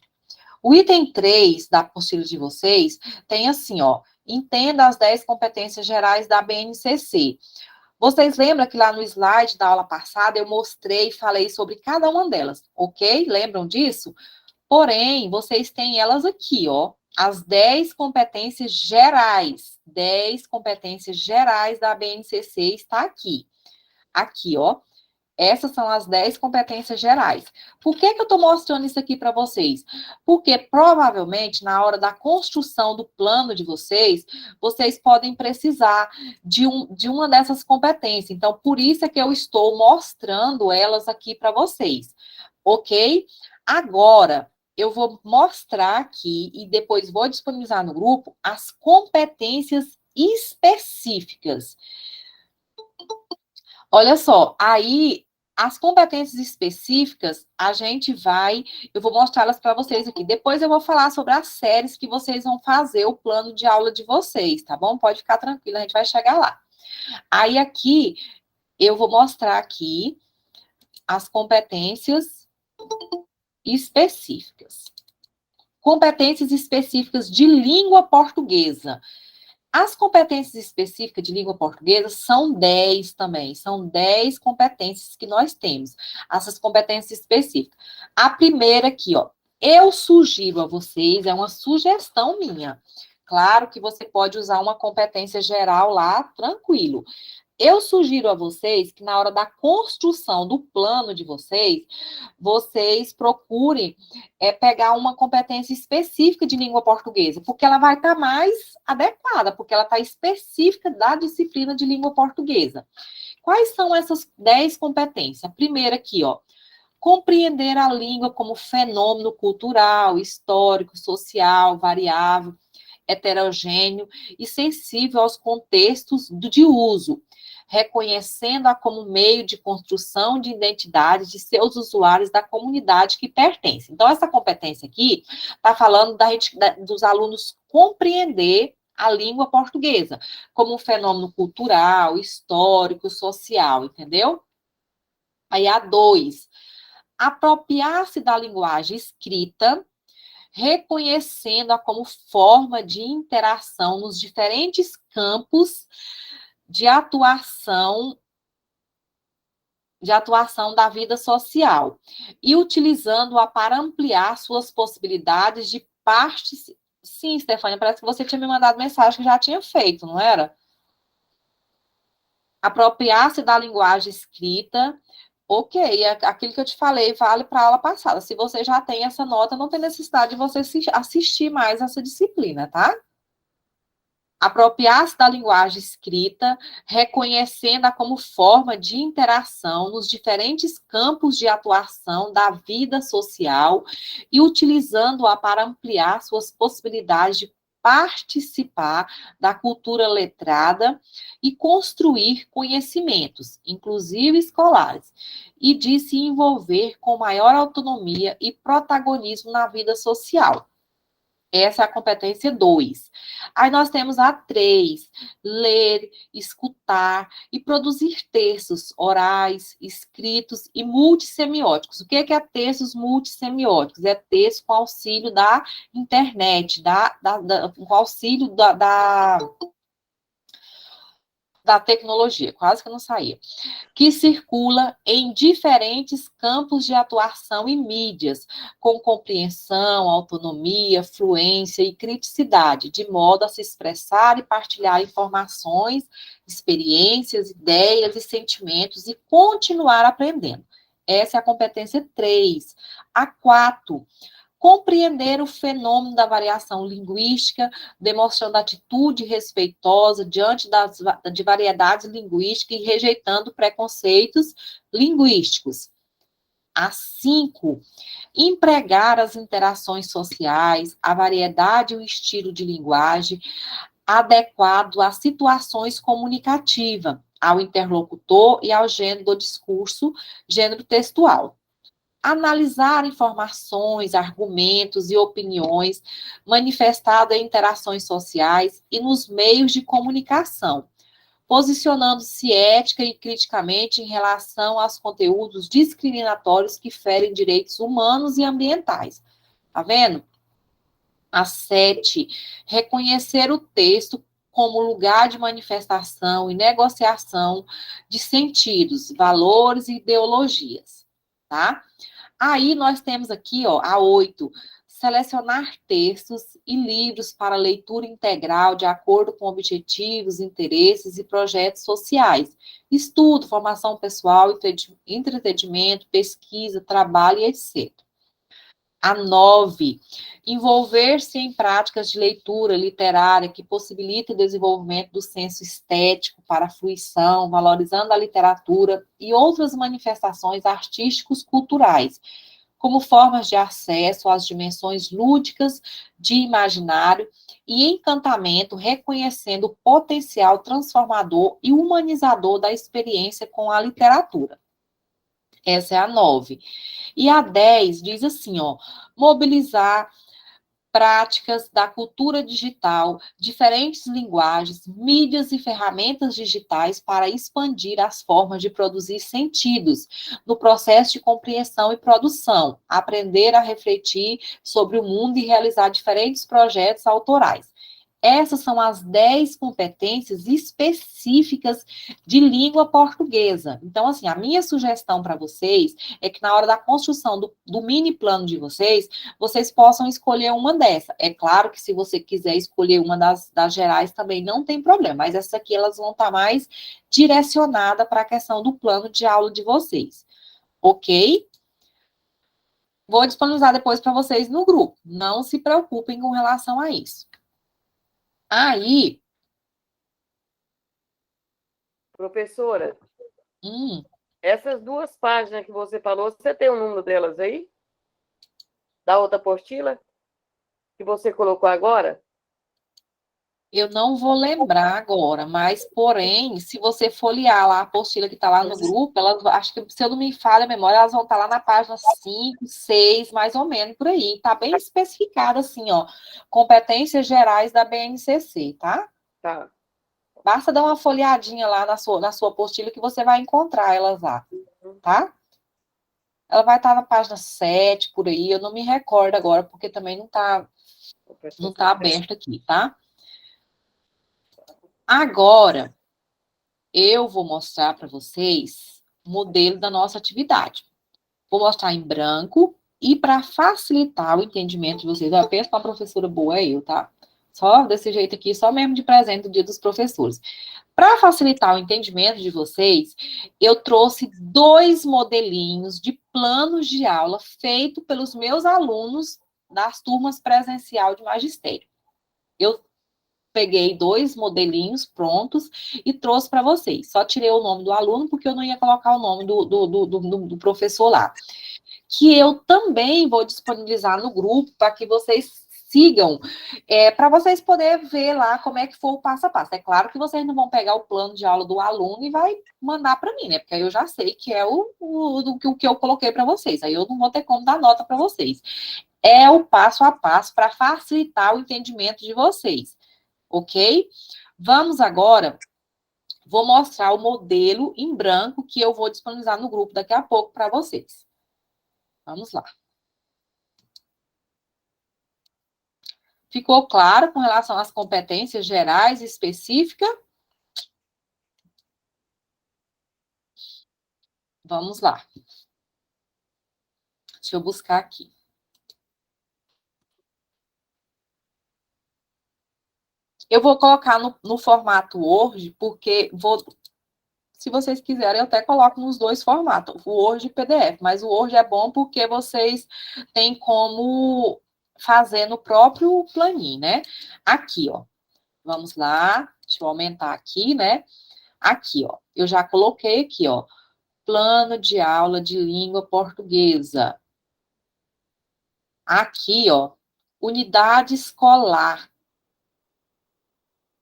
O item 3 da apostila de vocês tem assim, ó, entenda as 10 competências gerais da BNCC. Vocês lembram que lá no slide da aula passada eu mostrei e falei sobre cada uma delas, ok? Lembram disso? Porém, vocês têm elas aqui, ó, as 10 competências gerais. 10 competências gerais da BNCC está aqui. Aqui, ó. Essas são as 10 competências gerais. Por que eu estou mostrando isso aqui para vocês? Porque provavelmente na hora da construção do plano de vocês, vocês podem precisar de uma dessas competências. Então, por isso é que eu estou mostrando elas aqui para vocês. Ok? Agora, eu vou mostrar aqui e depois vou disponibilizar no grupo as competências específicas. Olha só, aí as competências específicas, eu vou mostrá-las para vocês aqui. Depois eu vou falar sobre as séries que vocês vão fazer o plano de aula de vocês, tá bom? Pode ficar tranquilo, a gente vai chegar lá. Aí aqui, eu vou mostrar aqui as competências específicas. Competências específicas de língua portuguesa. As competências específicas de língua portuguesa são 10 também. São 10 competências que nós temos. Essas competências específicas. A primeira aqui, ó. Eu sugiro a vocês, é uma sugestão minha. Claro que você pode usar uma competência geral lá, tranquilo. Eu sugiro a vocês que na hora da construção do plano de vocês procurem pegar uma competência específica de língua portuguesa, porque ela vai estar mais adequada, porque ela está específica da disciplina de língua portuguesa. Quais são essas 10 competências? A primeira aqui, ó. Compreender a língua como fenômeno cultural, histórico, social, variável, heterogêneo e sensível aos contextos de uso, reconhecendo-a como meio de construção de identidade de seus usuários da comunidade que pertencem. Então, essa competência aqui está falando dos alunos compreender a língua portuguesa como um fenômeno cultural, histórico, social, entendeu? Aí a 2, apropriar-se da linguagem escrita, reconhecendo-a como forma de interação nos diferentes campos de atuação da vida social e utilizando-a para ampliar suas possibilidades de participação. Sim, Stefânia, parece que você tinha me mandado mensagem que já tinha feito, não era? Apropriar-se da linguagem escrita. Ok, aquilo que eu te falei vale para a aula passada. Se você já tem essa nota, não tem necessidade de você assistir mais essa disciplina, tá? Apropriar-se da linguagem escrita, reconhecendo-a como forma de interação nos diferentes campos de atuação da vida social e utilizando-a para ampliar suas possibilidades de participar da cultura letrada e construir conhecimentos, inclusive escolares, e de se envolver com maior autonomia e protagonismo na vida social. Essa é a competência 2. Aí nós temos a 3, ler, escutar e produzir textos orais, escritos e multissemióticos. O que é textos multissemióticos? É texto com auxílio da internet, com auxílio da tecnologia, quase que não saía, que circula em diferentes campos de atuação e mídias, com compreensão, autonomia, fluência e criticidade, de modo a se expressar e partilhar informações, experiências, ideias e sentimentos e continuar aprendendo. Essa é a competência 3. A 4, compreender o fenômeno da variação linguística, demonstrando atitude respeitosa diante de variedades linguísticas e rejeitando preconceitos linguísticos. A 5, empregar as interações sociais, a variedade e o estilo de linguagem adequado às situações comunicativas, ao interlocutor e ao gênero do discurso, gênero textual. Analisar informações, argumentos e opiniões manifestadas em interações sociais e nos meios de comunicação, posicionando-se ética e criticamente em relação aos conteúdos discriminatórios que ferem direitos humanos e ambientais. Tá vendo? A 7, reconhecer o texto como lugar de manifestação e negociação de sentidos, valores e ideologias, tá? Aí nós temos aqui, ó, a 8, selecionar textos e livros para leitura integral de acordo com objetivos, interesses e projetos sociais. Estudo, formação pessoal, entretenimento, pesquisa, trabalho e etc. A 9, envolver-se em práticas de leitura literária que possibilitem o desenvolvimento do senso estético para a fruição, valorizando a literatura e outras manifestações artísticos culturais, como formas de acesso às dimensões lúdicas de imaginário e encantamento, reconhecendo o potencial transformador e humanizador da experiência com a literatura. Essa é a 9. E a 10 diz assim, ó, mobilizar práticas da cultura digital, diferentes linguagens, mídias e ferramentas digitais para expandir as formas de produzir sentidos no processo de compreensão e produção, aprender a refletir sobre o mundo e realizar diferentes projetos autorais. Essas são as 10 competências específicas de língua portuguesa. Então, assim, a minha sugestão para vocês é que na hora da construção do mini plano de vocês, vocês possam escolher uma dessa. É claro que se você quiser escolher uma das gerais também não tem problema, mas essas aqui elas vão estar mais direcionadas para a questão do plano de aula de vocês. Ok? Vou disponibilizar depois para vocês no grupo. Não se preocupem com relação a isso. Aí, Professora, essas duas páginas que você falou, você tem o número delas aí? Da outra apostila? Que você colocou agora? eu não vou lembrar agora, mas, porém, se você folhear lá a apostila que está lá no grupo, elas, acho que, se eu não me falha a memória, elas vão estar lá na página 5, 6, mais ou menos, por aí. Está bem especificado, assim, ó, competências gerais da BNCC, tá? Tá. Basta dar uma folheadinha lá na sua apostila que você vai encontrar elas lá, tá? Ela vai estar na página 7, por aí, eu não me recordo agora, porque também não está aberto aqui, tá? Agora, eu vou mostrar para vocês o modelo da nossa atividade. Vou mostrar em branco e para facilitar o entendimento de vocês, eu penso que uma professora boa é eu, tá? Só desse jeito aqui, só mesmo de presente do Dia dos Professores. Para facilitar o entendimento de vocês, eu trouxe 2 modelinhos de planos de aula feito pelos meus alunos das turmas presencial de magistério. Eu peguei 2 modelinhos prontos e trouxe para vocês. Só tirei o nome do aluno, porque eu não ia colocar o nome do professor lá. Que eu também vou disponibilizar no grupo para que vocês sigam, para vocês poderem ver lá como é que foi o passo a passo. É claro que vocês não vão pegar o plano de aula do aluno e vai mandar para mim, né? Porque aí eu já sei que é o que eu coloquei para vocês. Aí eu não vou ter como dar nota para vocês. É o passo a passo para facilitar o entendimento de vocês. Ok? Vamos agora, vou mostrar o modelo em branco que eu vou disponibilizar no grupo daqui a pouco para vocês. Vamos lá. Ficou claro com relação às competências gerais e específicas? Vamos lá. Deixa eu buscar aqui. Eu vou colocar no formato Word, porque se vocês quiserem, eu até coloco nos 2 formatos, o Word e o PDF. Mas o Word é bom porque vocês têm como fazer no próprio planinho, né? Aqui, ó. Vamos lá. Deixa eu aumentar aqui, né? Aqui, ó. Eu já coloquei aqui, ó. Plano de aula de língua portuguesa. Aqui, ó. Unidade escolar.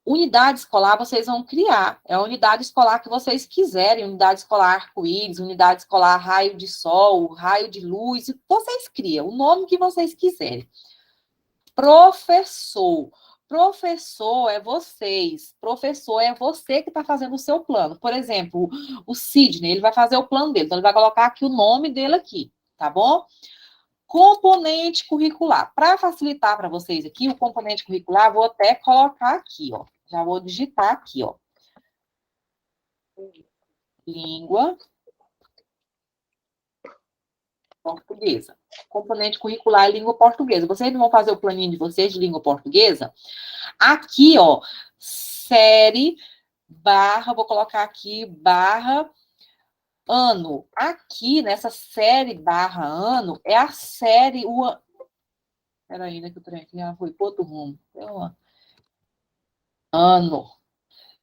Unidade escolar vocês vão criar. É a unidade escolar que vocês quiserem. Unidade escolar arco-íris, unidade escolar raio de sol, raio de luz. Vocês criam o nome que vocês quiserem. Professor. Professor é vocês. Professor é você que está fazendo o seu plano. Por exemplo, o Sidney, ele vai fazer o plano dele. Então, ele vai colocar aqui o nome dele aqui, tá bom? Componente curricular. Para facilitar para vocês aqui, o componente curricular, vou até colocar aqui, ó. Já vou digitar aqui, ó. Língua portuguesa. Componente curricular é língua portuguesa. Vocês não vão fazer o planinho de vocês de língua portuguesa? Aqui, ó, série, barra, vou colocar aqui, barra, ano. Aqui, nessa série barra ano, é a série, peraí, né, que o trem aqui já foi para outro rumo. Ano.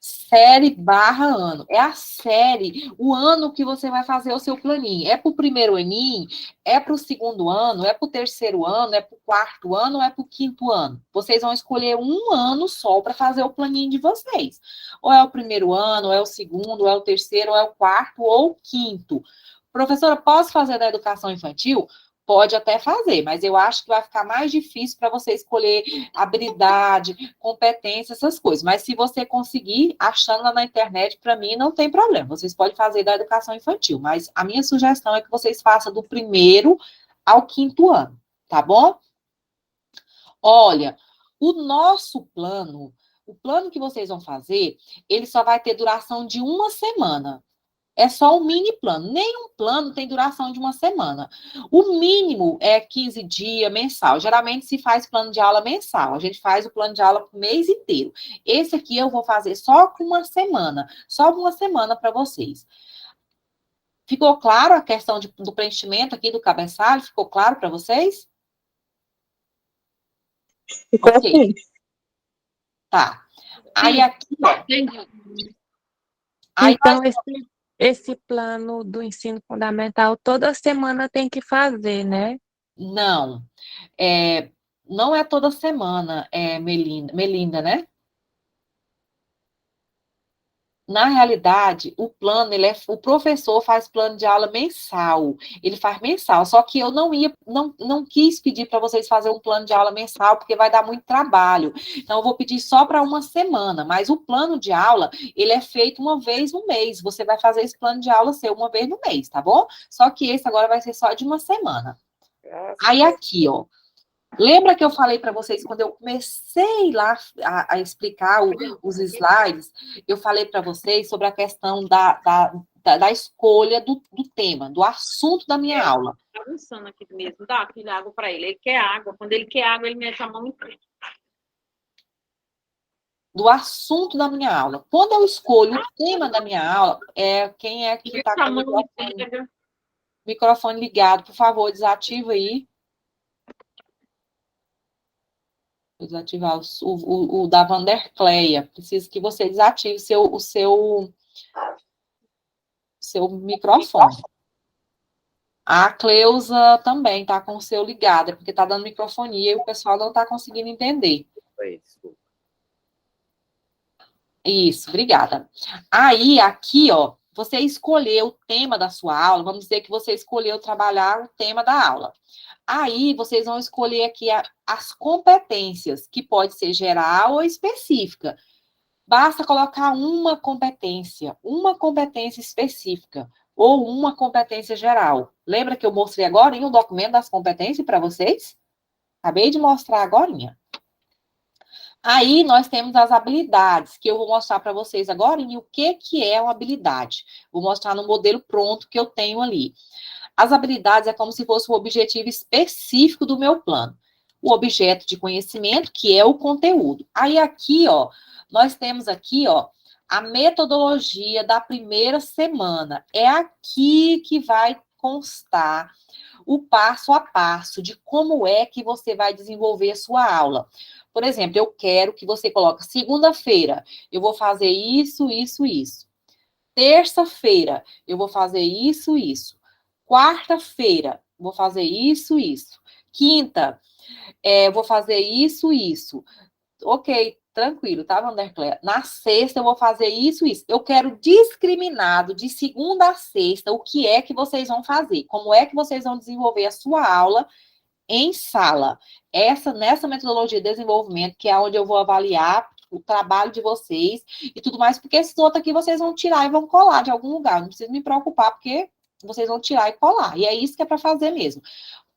Série barra ano. É a série, o ano que você vai fazer o seu planinho. É para o primeiro aninho, é para o segundo ano, é para o terceiro ano, é para o quarto ano, ou é para o quinto ano. Vocês vão escolher um ano só para fazer o planinho de vocês. Ou é o primeiro ano, ou é o segundo, ou é o terceiro, ou é o quarto, ou o quinto. Professora, posso fazer da educação infantil? Pode até fazer, mas eu acho que vai ficar mais difícil para você escolher habilidade, competência, essas coisas. Mas se você conseguir, achando lá na internet, para mim não tem problema. Vocês podem fazer da educação infantil, mas a minha sugestão é que vocês façam do primeiro ao quinto ano, tá bom? Olha, o nosso plano, o plano que vocês vão fazer, ele só vai ter duração de uma semana. É só um mini plano. Nenhum plano tem duração de uma semana. O mínimo é 15 dias, mensal. Geralmente se faz plano de aula mensal. A gente faz o plano de aula o mês inteiro. Esse aqui eu vou fazer só com uma semana. Só uma semana para vocês. Ficou claro a questão do preenchimento aqui do cabeçalho? Ficou claro para vocês? Ficou Ok. assim. Tá. Aí aqui, ó. Aí Então, esse plano do ensino fundamental, toda semana tem que fazer, né? não. Não é toda semana, Melinda, né? Na realidade, o plano, o professor faz plano de aula mensal. Ele faz mensal, só que eu não quis pedir para vocês fazerem um plano de aula mensal, porque vai dar muito trabalho. Então, eu vou pedir só para uma semana, mas o plano de aula, ele é feito uma vez no mês. Você vai fazer esse plano de aula seu uma vez no mês, tá bom? Só que esse agora vai ser só de uma semana. Aí aqui, ó. Lembra que eu falei para vocês, quando eu comecei lá a explicar os slides, eu falei para vocês sobre a questão da escolha do tema, do assunto da minha aula. Tá avançando aqui mesmo, dá aquele água para ele. Ele quer água. Quando ele quer água, ele mete a mão em frente. Do assunto da minha aula. Quando eu escolho o tema da minha aula, quem é que está com o microfone ligado? Por favor, desativa aí. Vou desativar o da Vandercleia. Preciso que você desative o seu microfone. A Cleusa também está com o seu ligado, porque está dando microfonia e o pessoal não está conseguindo entender. Desculpa. Isso, obrigada. Aí, aqui, ó, você escolheu o tema da sua aula, vamos dizer que você escolheu trabalhar o tema da aula. Aí, vocês vão escolher aqui as competências, que pode ser geral ou específica. Basta colocar uma competência específica, ou uma competência geral. Lembra que eu mostrei agora em um documento das competências para vocês? Acabei de mostrar agora. Aí, nós temos as habilidades, que eu vou mostrar para vocês agora o que é uma habilidade. Vou mostrar no modelo pronto que eu tenho ali. As habilidades é como se fosse o objetivo específico do meu plano. O objeto de conhecimento, que é o conteúdo. Aí aqui, ó, nós temos aqui, ó, a metodologia da primeira semana. É aqui que vai constar o passo a passo de como é que você vai desenvolver a sua aula. Por exemplo, eu quero que você coloque segunda-feira, eu vou fazer isso, isso, isso. Terça-feira, eu vou fazer isso, isso. Quarta-feira, vou fazer isso, isso. Quinta, vou fazer isso, isso. Ok, tranquilo, tá, Vandercleia? Na sexta, eu vou fazer isso, isso. Eu quero discriminado de segunda a sexta o que é que vocês vão fazer. Como é que vocês vão desenvolver a sua aula em sala. Nessa metodologia de desenvolvimento, que é onde eu vou avaliar o trabalho de vocês e tudo mais, porque esses outros aqui vocês vão tirar e vão colar de algum lugar. Não precisa me preocupar, porque vocês vão tirar e colar. E é isso que é para fazer mesmo.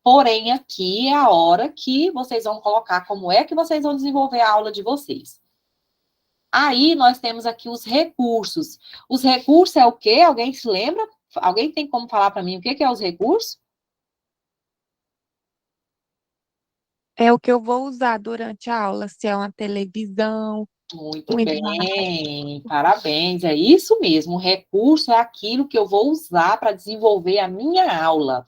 Porém, aqui é a hora que vocês vão colocar como é que vocês vão desenvolver a aula de vocês. Aí, nós temos aqui os recursos. Os recursos é o quê? Alguém se lembra? Alguém tem como falar para mim o que é os recursos? É o que eu vou usar durante a aula, se é uma televisão. Muito bem, parabéns, é isso mesmo. O recurso é aquilo que eu vou usar para desenvolver a minha aula.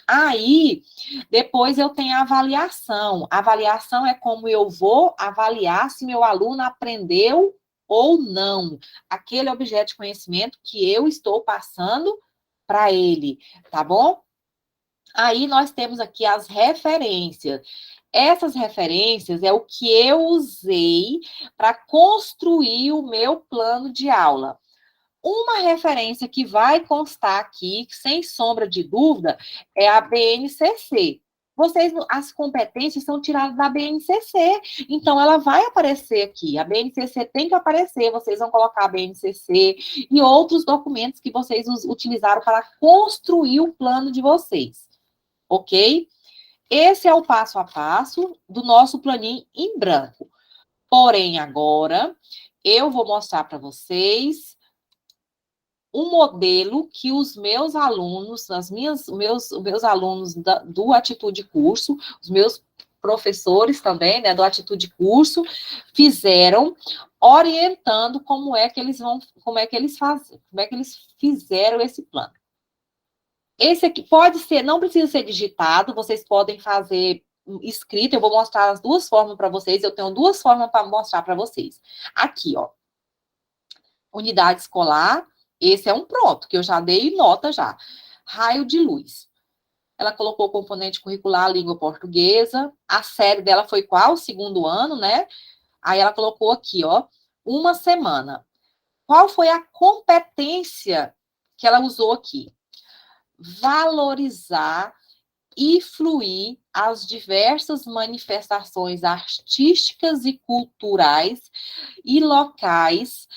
Aí, depois eu tenho a avaliação. A avaliação é como eu vou avaliar se meu aluno aprendeu ou não aquele objeto de conhecimento que eu estou passando para ele, tá bom? Aí nós temos aqui as referências. Essas referências é o que eu usei para construir o meu plano de aula. Uma referência que vai constar aqui, sem sombra de dúvida, é a BNCC. As competências são tiradas da BNCC, então ela vai aparecer aqui. A BNCC tem que aparecer, vocês vão colocar a BNCC e outros documentos que vocês utilizaram para construir o plano de vocês, ok? Esse é o passo a passo do nosso planinho em branco. Porém, agora, eu vou mostrar para vocês um modelo que os meus alunos, os meus alunos do Atitude Curso, os meus professores também, né, do Atitude Curso, fizeram, orientando como é que eles fizeram esse plano. Esse aqui pode ser, não precisa ser digitado, vocês podem fazer escrito, eu vou mostrar as duas formas para vocês, eu tenho duas formas para mostrar para vocês. Aqui, ó, unidade escolar, esse é um pronto, que eu já dei nota já. Raio de luz. Ela colocou o componente curricular língua portuguesa, a série dela foi qual? Segundo ano, né? Aí ela colocou aqui, ó, uma semana. Qual foi a competência que ela usou aqui? Valorizar e fluir as diversas manifestações artísticas e culturais e locais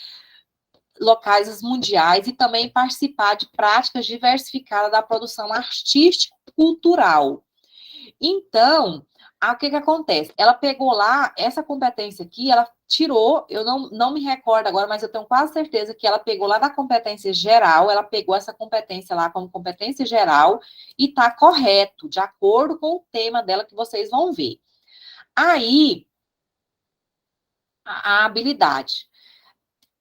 mundiais e também participar de práticas diversificadas da produção artística e cultural. Então, o que acontece? Ela pegou lá, essa competência aqui, ela tirou, eu não me recordo agora, mas eu tenho quase certeza que ela pegou lá da competência geral, ela pegou essa competência lá como competência geral e tá correto, de acordo com o tema dela que vocês vão ver. Aí, a habilidade.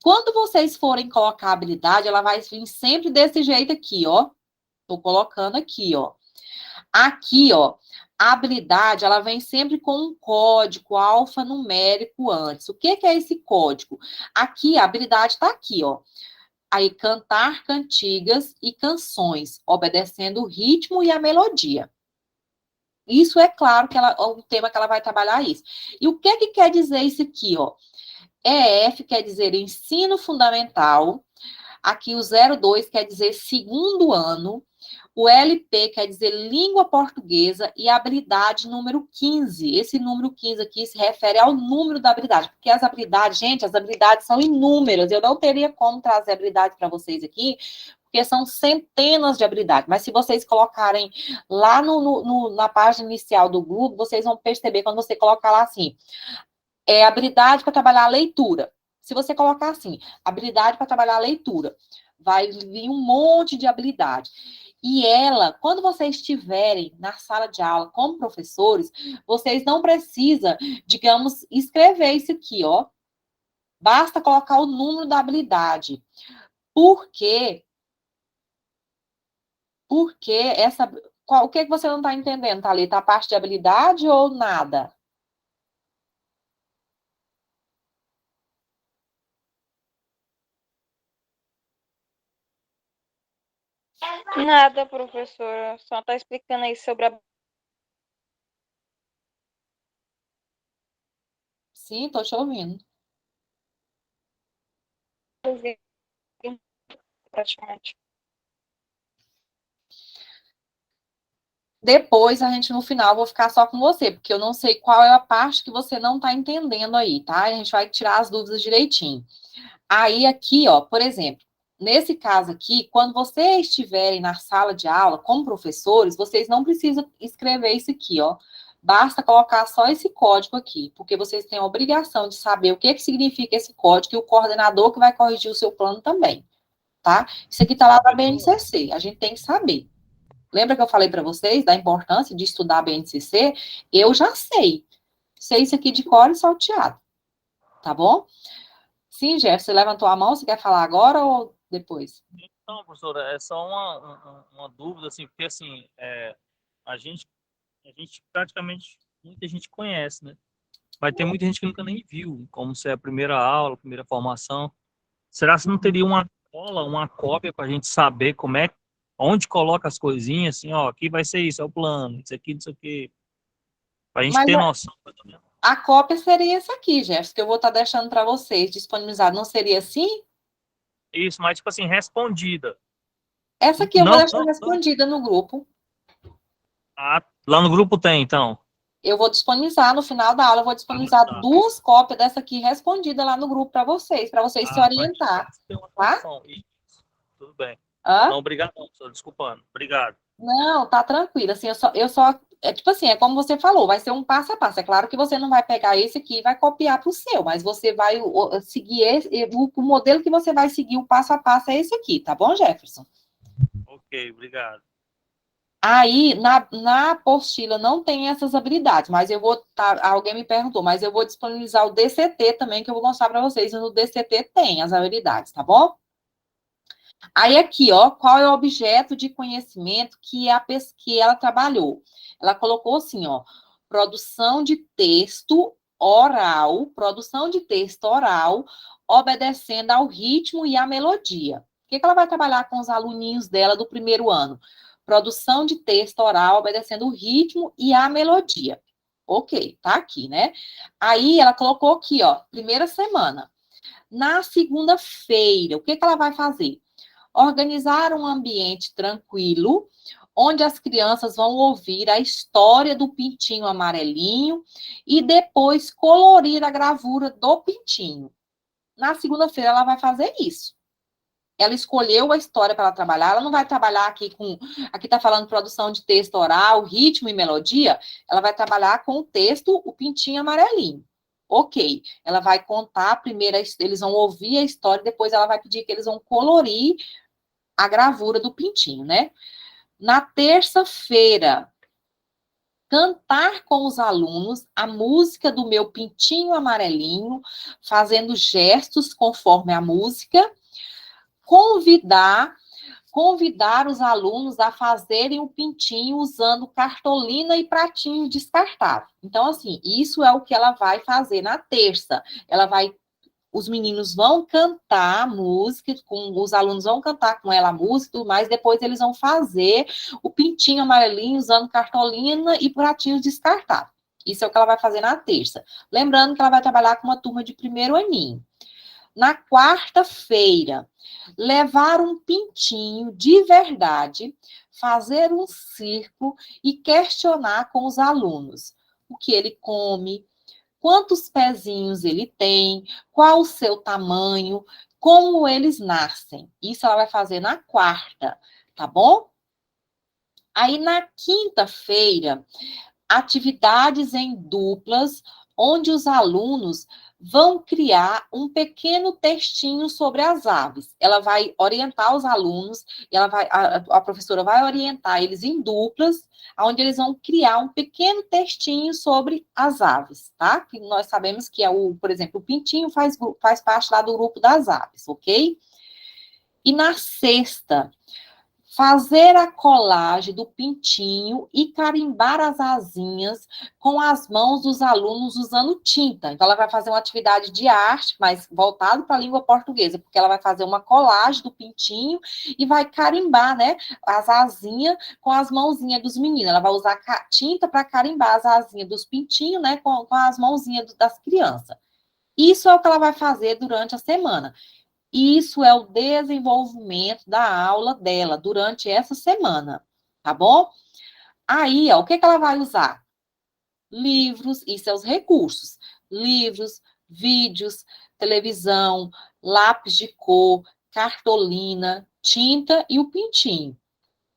Quando vocês forem colocar a habilidade, ela vai vir sempre desse jeito aqui, ó. Tô colocando aqui, ó. Aqui, ó, a habilidade, ela vem sempre com um código alfanumérico antes. O que é esse código? Aqui, a habilidade tá aqui, ó. Aí, cantar cantigas e canções, obedecendo o ritmo e a melodia. Isso é claro que o tema que ela vai trabalhar é isso. E o que quer dizer isso aqui, ó? EF quer dizer ensino fundamental, aqui o 02 quer dizer segundo ano, o LP quer dizer língua portuguesa e habilidade número 15. Esse número 15 aqui se refere ao número da habilidade, porque as habilidades, gente, as habilidades são inúmeras, eu não teria como trazer habilidade para vocês aqui, porque são centenas de habilidades, mas se vocês colocarem lá na página inicial do Google, vocês vão perceber quando você colocar lá assim, habilidade para trabalhar a leitura. Se você colocar assim, habilidade para trabalhar a leitura, vai vir um monte de habilidade. E ela, quando vocês estiverem na sala de aula como professores, vocês não precisam, digamos, escrever isso aqui, ó. Basta colocar o número da habilidade. Por quê? Porque o que você não está entendendo, Thalita? A parte de habilidade ou nada? Nada, professora. Só está explicando aí sobre a... Sim, estou te ouvindo. praticamente. Depois, a gente, no final, vou ficar só com você, porque eu não sei qual é a parte que você não está entendendo aí, tá? A gente vai tirar as dúvidas direitinho. Aí, aqui, ó, por exemplo, nesse caso aqui, quando vocês estiverem na sala de aula, como professores, vocês não precisam escrever isso aqui, ó. Basta colocar só esse código aqui, porque vocês têm a obrigação de saber o que significa esse código e o coordenador que vai corrigir o seu plano também, tá? Isso aqui tá lá da BNCC, a gente tem que saber. Lembra que eu falei para vocês da importância de estudar a BNCC? Eu já sei. Sei isso aqui de cor e salteado. Tá bom? Sim, Jeff, você levantou a mão, você quer falar agora ou depois? Não, professora, é só uma dúvida, assim, porque, assim, a gente praticamente, muita gente conhece, né? vai ter muita gente que nunca nem viu, como se é a primeira aula, a primeira formação. Será que não teria uma cola, uma cópia para a gente saber como é, onde coloca as coisinhas, assim, ó, aqui vai ser isso, é o plano, isso aqui, isso aqui, para a gente Mas ter noção. a cópia seria essa aqui, Jefferson, que eu vou estar deixando para vocês disponibilizado. Não seria assim? Isso, mas tipo assim, respondida. Essa aqui eu vou Não, deixar respondida no grupo. lá no grupo tem, então. Eu vou disponibilizar no final da aula, eu vou disponibilizar 2 cópias dessa aqui respondida lá no grupo para vocês se orientar. Tá? Tudo bem. Hã? Não, obrigado, não, professor, desculpando. Obrigado. Não, tá tranquilo. Assim, é tipo assim, é como você falou, vai ser um passo a passo. É claro que você não vai pegar esse aqui e vai copiar para o seu, mas você vai seguir o modelo que você vai seguir, o passo a passo é esse aqui, tá bom, Jefferson? Ok, obrigado. Aí, na apostila não tem essas habilidades, mas alguém me perguntou, mas eu vou disponibilizar o DCT também, que eu vou mostrar para vocês, e no DCT tem as habilidades, tá bom? Aí aqui, ó, qual é o objeto de conhecimento que ela trabalhou? Ela colocou assim, ó, produção de texto oral, obedecendo ao ritmo e à melodia. O que ela vai trabalhar com os aluninhos dela do primeiro ano? Produção de texto oral, obedecendo o ritmo e a melodia. Ok, tá aqui, né? Aí ela colocou aqui, ó, primeira semana. Na segunda-feira, o que ela vai fazer? Organizar um ambiente tranquilo, onde as crianças vão ouvir a história do pintinho amarelinho e depois colorir a gravura do pintinho. Na segunda-feira, ela vai fazer isso. Ela escolheu a história para ela trabalhar, ela não vai trabalhar aqui aqui está falando produção de texto oral, ritmo e melodia, ela vai trabalhar com o texto, o pintinho amarelinho. Ok, ela vai contar primeiro, eles vão ouvir a história, depois ela vai pedir que eles vão colorir a gravura do pintinho, né? Na terça-feira, cantar com os alunos a música do meu pintinho amarelinho, fazendo gestos conforme a música, convidar os alunos a fazerem o pintinho usando cartolina e pratinho descartável. Então, assim, isso é o que ela vai fazer na terça. Os meninos vão cantar a música, os alunos vão cantar com ela a música, mas depois eles vão fazer o pintinho amarelinho usando cartolina e pratinhos descartáveis. Isso é o que ela vai fazer na terça. Lembrando que ela vai trabalhar com uma turma de primeiro aninho. Na quarta-feira, levar um pintinho de verdade, fazer um círculo e questionar com os alunos o que ele come, quantos pezinhos ele tem, qual o seu tamanho, como eles nascem. Isso ela vai fazer na quarta, tá bom? Aí na quinta-feira, atividades em duplas, onde os alunos vão criar um pequeno textinho sobre as aves. Ela vai orientar os alunos, a professora vai orientar eles em duplas, onde eles vão criar um pequeno textinho sobre as aves, tá? Que nós sabemos que por exemplo, o pintinho faz parte lá do grupo das aves, ok? E na sexta, fazer a colagem do pintinho e carimbar as asinhas com as mãos dos alunos usando tinta. Então, ela vai fazer uma atividade de arte, mas voltado para a língua portuguesa, porque ela vai fazer uma colagem do pintinho e vai carimbar, né, as asinhas com as mãozinhas dos meninos. Ela vai usar tinta para carimbar as asinhas dos pintinhos, né, com as mãozinhas das crianças. Isso é o que ela vai fazer durante a semana. Isso é o desenvolvimento da aula dela durante essa semana, tá bom? Aí, ó, o que ela vai usar? Livros e seus recursos. Livros, vídeos, televisão, lápis de cor, cartolina, tinta e o pintinho.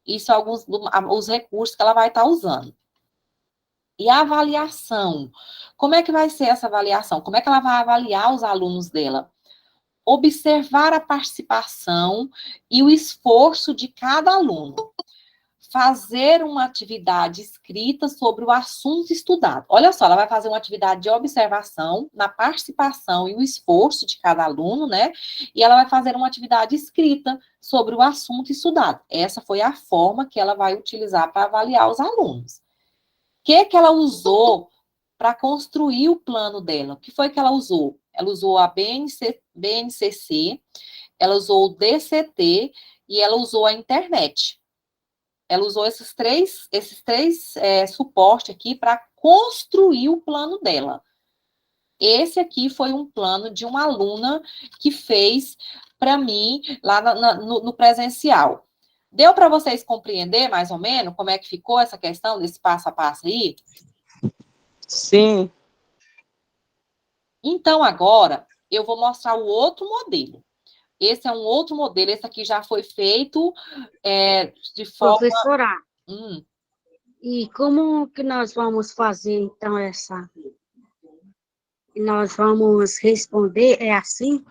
Isso são alguns os recursos que ela vai estar usando. E a avaliação. Como é que vai ser essa avaliação? Como é que ela vai avaliar os alunos dela? Observar a participação e o esforço de cada aluno. Fazer uma atividade escrita sobre o assunto estudado. Olha só, ela vai fazer uma atividade de observação na participação e o esforço de cada aluno, né? E ela vai fazer uma atividade escrita sobre o assunto estudado. Essa foi a forma que ela vai utilizar para avaliar os alunos. O que ela usou para construir o plano dela. O que foi que ela usou? Ela usou a BNCC, ela usou o DCT e ela usou a internet. Ela usou esses três suportes aqui para construir o plano dela. Esse aqui foi um plano de uma aluna que fez para mim lá no presencial. Deu para vocês compreender mais ou menos como é que ficou essa questão desse passo a passo aí? Sim. Então, agora, eu vou mostrar o outro modelo. Esse é um outro modelo, esse aqui já foi feito de forma... Professora, e como que nós vamos fazer, então, nós vamos responder, é assim?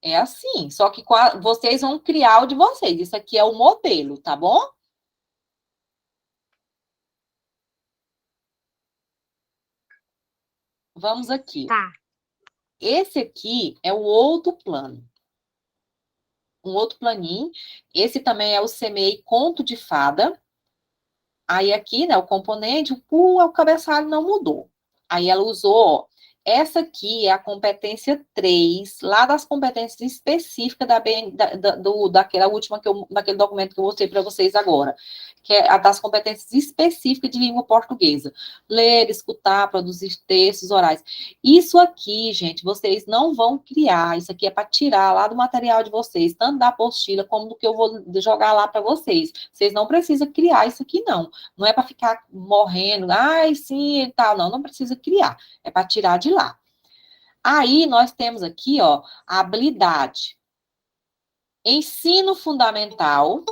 É assim, só que vocês vão criar o de vocês. Isso aqui é o modelo, tá bom? Vamos aqui. Tá. Esse aqui é o outro plano. Um outro planinho. Esse também é o CMEI Conto de Fada. Aí aqui, né, o componente, o cabeçalho não mudou. Aí ela usou, ó, essa aqui é a competência 3, lá das competências específicas daquela última, daquele documento que eu mostrei para vocês agora, que é a das competências específicas de língua portuguesa. Ler, escutar, produzir textos orais. Isso aqui, gente, vocês não vão criar, isso aqui é para tirar lá do material de vocês, tanto da apostila como do que eu vou jogar lá para vocês. Vocês não precisam criar isso aqui, não. Não é para ficar morrendo, ai, sim, e tal, não precisa criar. É para tirar de lá. Aí, nós temos aqui, ó, a habilidade. Ensino fundamental,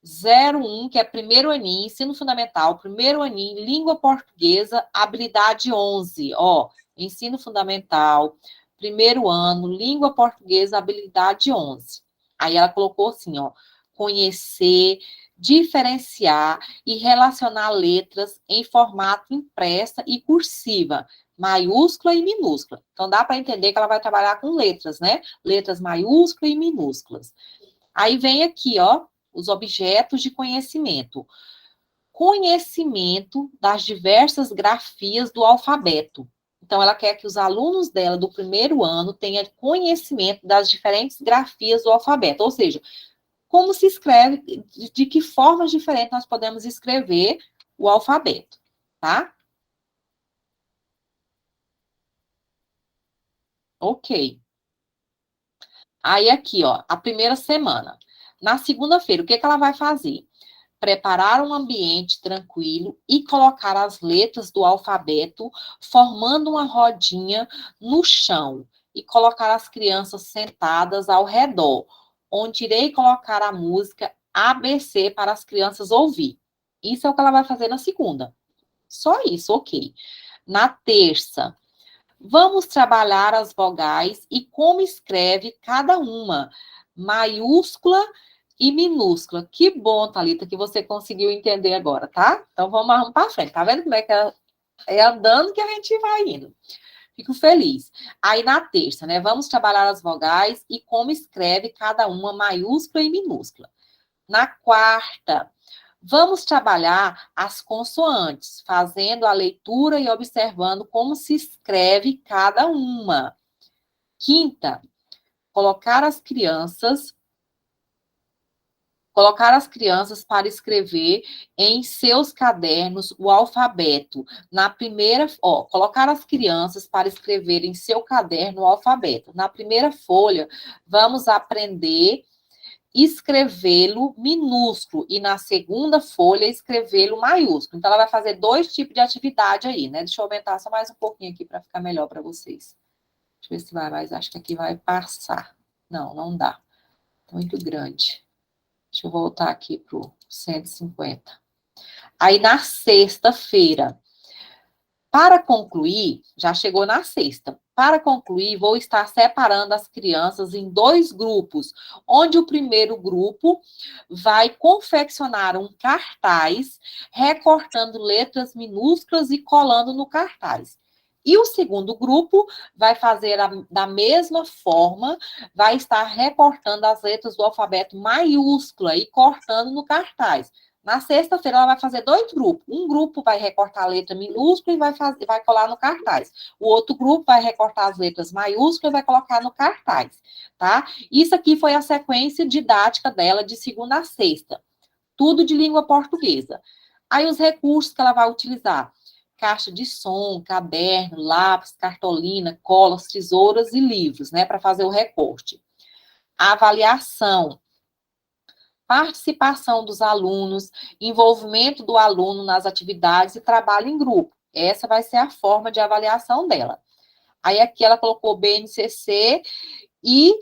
01, que é primeiro aninho, ensino fundamental, primeiro aninho, língua portuguesa, habilidade 11, ó, ensino fundamental, primeiro ano, língua portuguesa, habilidade 11. Aí ela colocou assim, ó, conhecer, diferenciar e relacionar letras em formato impressa e cursiva, maiúscula e minúscula. Então, dá para entender que ela vai trabalhar com letras, né? Letras maiúsculas e minúsculas. Aí vem aqui, ó, os objetos de conhecimento. Conhecimento das diversas grafias do alfabeto. Então, ela quer que os alunos dela do primeiro ano tenham conhecimento das diferentes grafias do alfabeto. Ou seja, como se escreve, de que formas diferentes nós podemos escrever o alfabeto, tá? Ok. Aí, aqui, ó, a primeira semana. Na segunda-feira, o que ela vai fazer? Preparar um ambiente tranquilo e colocar as letras do alfabeto formando uma rodinha no chão e colocar as crianças sentadas ao redor, onde irei colocar a música ABC para as crianças ouvir. Isso é o que ela vai fazer na segunda. Só isso, ok. Na terça, vamos trabalhar as vogais e como escreve cada uma, maiúscula e minúscula. Que bom, Thalita, que você conseguiu entender agora, tá? Então, vamos para frente. Tá vendo como é que é andando que a gente vai indo? Fico feliz. Aí, na terça, né? Vamos trabalhar as vogais e como escreve cada uma, maiúscula e minúscula. Na quarta, vamos trabalhar as consoantes, fazendo a leitura e observando como se escreve cada uma. Quinta, colocar as crianças para escrever em seus cadernos o alfabeto. Na primeira, ó, colocar as crianças para escrever em seu caderno o alfabeto. Na primeira folha, vamos aprender escrevê-lo minúsculo e na segunda folha escrevê-lo maiúsculo. Então, ela vai fazer 2 tipos de atividade aí, né? Deixa eu aumentar só mais um pouquinho aqui para ficar melhor para vocês. Deixa eu ver se vai mais, acho que aqui vai passar. Não, não dá. Tá muito grande. Deixa eu voltar aqui para o 150. Aí, na sexta-feira, para concluir, já chegou na sexta. Para concluir, vou estar separando as crianças em 2 grupos, onde o primeiro grupo vai confeccionar um cartaz, recortando letras minúsculas e colando no cartaz. E o segundo grupo vai fazer da mesma forma, vai estar recortando as letras do alfabeto maiúscula e cortando no cartaz. Na sexta-feira, ela vai fazer 2 grupos. Um grupo vai recortar a letra minúscula e vai colar no cartaz. O outro grupo vai recortar as letras maiúsculas e vai colocar no cartaz, tá? Isso aqui foi a sequência didática dela de segunda a sexta. Tudo de língua portuguesa. Aí, os recursos que ela vai utilizar. Caixa de som, caderno, lápis, cartolina, colas, tesouras e livros, né? Para fazer o recorte. A avaliação. Participação dos alunos, envolvimento do aluno nas atividades e trabalho em grupo. Essa vai ser a forma de avaliação dela. Aí aqui ela colocou BNCC e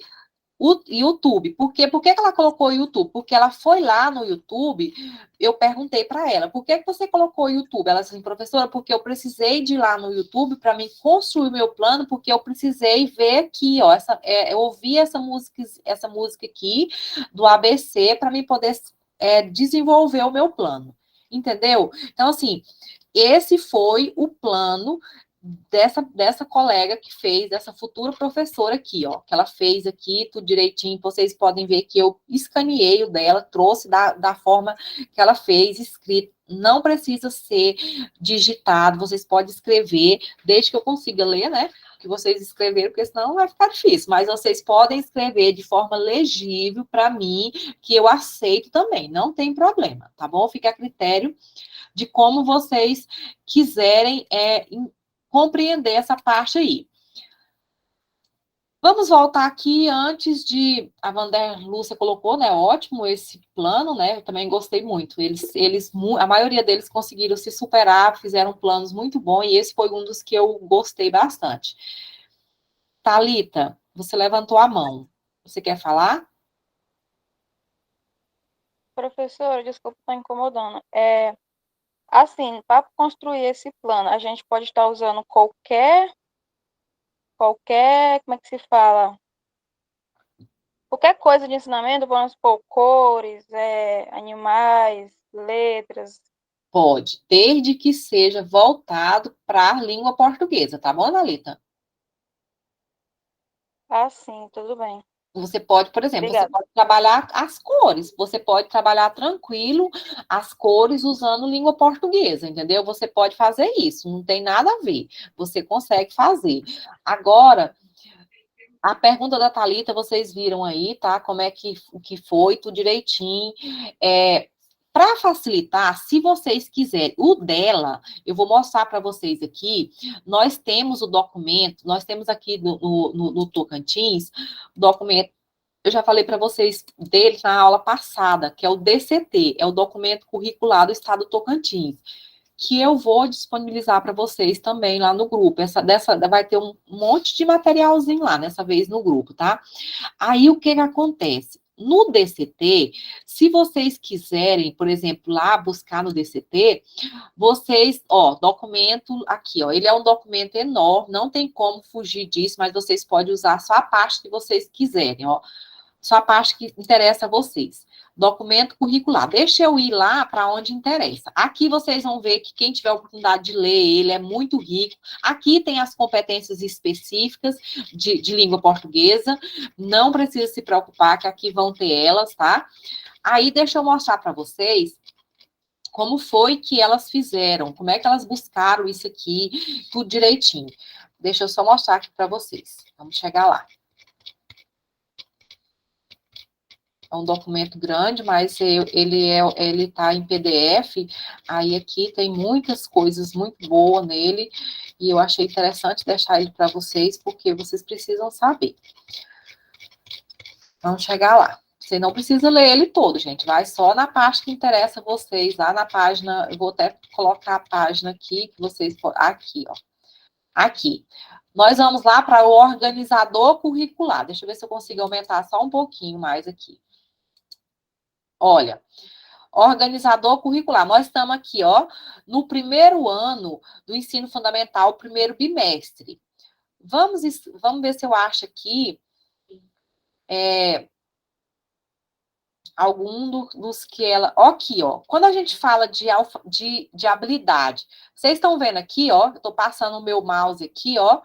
o YouTube. Por quê? Por que ela colocou o YouTube? Porque ela foi lá no YouTube, eu perguntei para ela, por que você colocou o YouTube? Ela disse, professora, porque eu precisei de ir lá no YouTube para me construir meu plano, porque eu precisei ver aqui, ó, eu ouvi essa música aqui do ABC para me poder desenvolver o meu plano. Entendeu? Então, assim, esse foi o plano dessa colega que fez, dessa futura professora aqui, ó, que ela fez aqui, tudo direitinho, vocês podem ver que eu escaneei o dela, trouxe da forma que ela fez, escrito, não precisa ser digitado, vocês podem escrever, desde que eu consiga ler, né, que vocês escreveram, porque senão vai ficar difícil, mas vocês podem escrever de forma legível para mim, que eu aceito também, não tem problema, tá bom? Fica a critério de como vocês quiserem compreender essa parte aí. Vamos voltar aqui antes de... A Vander Lúcia colocou, né? Ótimo esse plano, né? Eu também gostei muito. A maioria deles conseguiram se superar, fizeram planos muito bons, e esse foi um dos que eu gostei bastante. Thalita, você levantou a mão. Você quer falar? Professora, desculpa estar incomodando. Assim, para construir esse plano, a gente pode estar usando qualquer, como é que se fala? Qualquer coisa de ensinamento, vamos supor, cores, animais, letras. Pode, desde que seja voltado para a língua portuguesa, tá bom, Thalita? Ah, sim, tudo bem. Você pode, por exemplo, Obrigada. você pode trabalhar as cores, você pode trabalhar tranquilo as cores usando língua portuguesa, entendeu? Você pode fazer isso, não tem nada a ver, você consegue fazer. Agora, a pergunta da Thalita, vocês viram aí, tá? Como é que foi, tudo direitinho. Para facilitar, se vocês quiserem, o dela, eu vou mostrar para vocês aqui, nós temos o documento, nós temos aqui no Tocantins, o documento, eu já falei para vocês dele na aula passada, que é o DCT, é o documento curricular do Estado do Tocantins, que eu vou disponibilizar para vocês também lá no grupo. Vai ter um monte de materialzinho lá, nessa vez no grupo, tá? Aí, o que acontece? No DCT, se vocês quiserem, por exemplo, lá buscar no DCT, vocês, ó, documento aqui, ó, ele é um documento enorme, não tem como fugir disso, mas vocês podem usar só a parte que vocês quiserem, ó, só a parte que interessa a vocês. Documento curricular. Deixa eu ir lá para onde interessa. Aqui vocês vão ver que quem tiver a oportunidade de ler ele é muito rico. Aqui tem as competências específicas de língua portuguesa. Não precisa se preocupar que aqui vão ter elas, tá? Aí deixa eu mostrar para vocês como foi que elas fizeram, como é que elas buscaram isso aqui, tudo direitinho. Deixa eu só mostrar aqui para vocês. Vamos chegar lá. É um documento grande, mas ele está em PDF, aí aqui tem muitas coisas muito boas nele, e eu achei interessante deixar ele para vocês, porque vocês precisam saber. Vamos chegar lá. Você não precisa ler ele todo, gente, vai só na parte que interessa a vocês, lá na página, eu vou até colocar a página aqui, que vocês, aqui, ó, aqui. Nós vamos lá para o organizador curricular, deixa eu ver se eu consigo aumentar só um pouquinho mais aqui. Olha, organizador curricular, nós estamos aqui, ó, no primeiro ano do ensino fundamental, primeiro bimestre. Vamos ver se eu acho aqui algum dos que ela... Ó, aqui, ó, quando a gente fala de habilidade, vocês estão vendo aqui, ó, eu estou passando o meu mouse aqui, ó,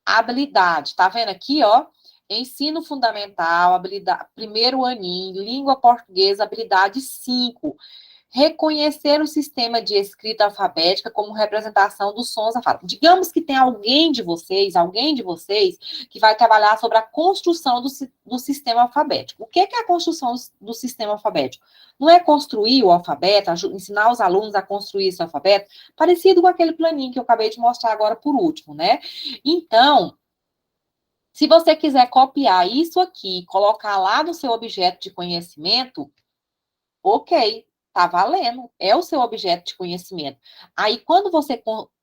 habilidade, tá vendo aqui, ó? Ensino fundamental, habilidade, primeiro aninho, língua portuguesa, habilidade 5. reconhecer o sistema de escrita alfabética como representação dos sons da fala. Digamos que tem alguém de vocês, que vai trabalhar sobre a construção do sistema alfabético. O que é a construção do sistema alfabético? Não é construir o alfabeto, ensinar os alunos a construir esse alfabeto, parecido com aquele planinho que eu acabei de mostrar agora por último, né? Então, se você quiser copiar isso aqui, colocar lá no seu objeto de conhecimento, ok, tá valendo, é o seu objeto de conhecimento. Aí,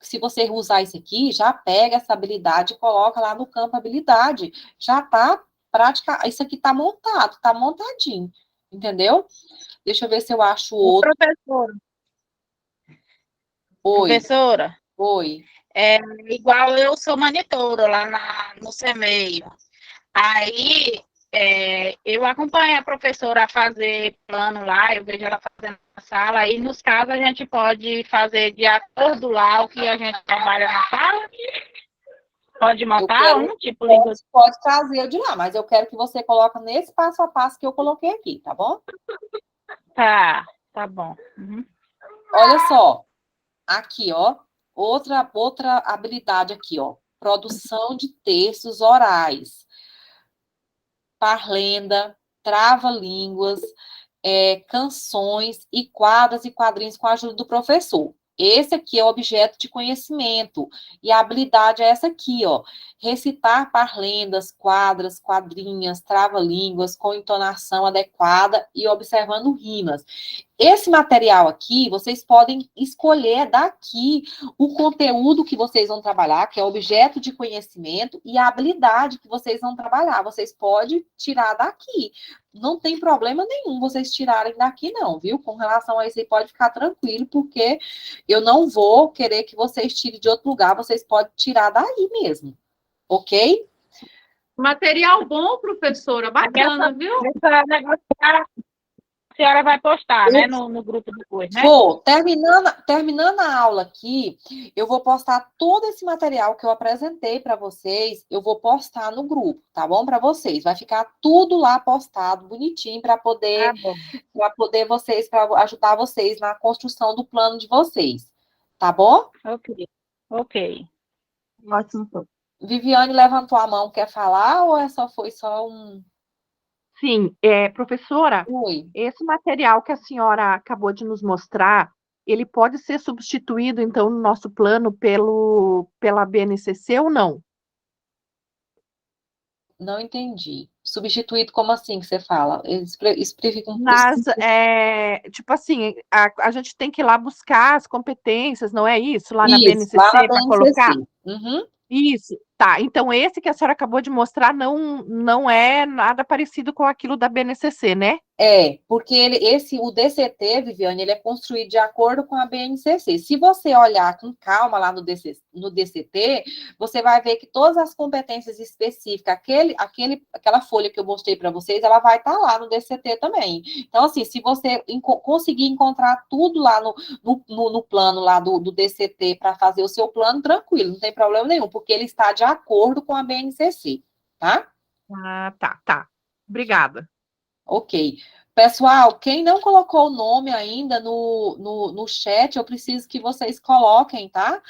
se você usar isso aqui, já pega essa habilidade e coloca lá no campo habilidade. Já tá isso aqui tá montado, tá montadinho, entendeu? Deixa eu ver se eu acho outro. Professora. Oi. Professora. Oi. Igual eu sou monitora lá no CEMEI. Aí, eu acompanho a professora a fazer plano lá, eu vejo ela fazendo na sala, e nos casos a gente pode fazer de acordo lá o que a gente trabalha na sala. Pode montar tipo... Pode trazer de lá, mas eu quero que você coloque nesse passo a passo que eu coloquei aqui, tá bom? Tá bom. Uhum. Olha só, aqui, ó, outra habilidade aqui, ó, produção de textos orais, parlenda, trava-línguas, canções e quadras e quadrinhos com a ajuda do professor. Esse aqui é o objeto de conhecimento. E a habilidade é essa aqui, ó. Recitar parlendas, quadras, quadrinhas, trava-línguas com entonação adequada e observando rimas. Esse material aqui, vocês podem escolher daqui o conteúdo que vocês vão trabalhar, que é objeto de conhecimento, e a habilidade que vocês vão trabalhar. Vocês podem tirar daqui. Não tem problema nenhum vocês tirarem daqui, não, viu? Com relação a isso aí, pode ficar tranquilo, porque eu não vou querer que vocês tirem de outro lugar, vocês podem tirar daí mesmo, ok? Material bom, professora, bacana, viu? Essa negócio a senhora vai postar, né, no grupo depois, né? Vou. Terminando a aula aqui, eu vou postar todo esse material que eu apresentei para vocês, eu vou postar no grupo, tá bom? Para vocês. Vai ficar tudo lá postado, bonitinho, para poder ajudar vocês na construção do plano de vocês. Tá bom? Ok. Ótimo. Viviane levantou a mão, quer falar, ou foi só um... Sim, professora, Oi. Esse material que a senhora acabou de nos mostrar, ele pode ser substituído, então, no nosso plano pela BNCC ou não? Não entendi. Substituído como assim que você fala? Explica um Tipo assim, a gente tem que ir lá buscar as competências, não é isso? Lá na Isso, BNCC lá na para colocar? Uhum. Isso, tá. Então, esse que a senhora acabou de mostrar não é nada parecido com aquilo da BNCC, né? Porque o DCT, Viviane, ele é construído de acordo com a BNCC. Se você olhar com calma lá no DCT, você vai ver que todas as competências específicas, aquela folha que eu mostrei para vocês, ela vai estar lá no DCT também. Então, assim, se você conseguir encontrar tudo lá no plano lá do DCT para fazer o seu plano, tranquilo, não tem problema nenhum, porque ele está de acordo com a BNCC, tá? Ah, tá. Obrigada. Ok. Pessoal, quem não colocou o nome ainda no chat, eu preciso que vocês coloquem, tá?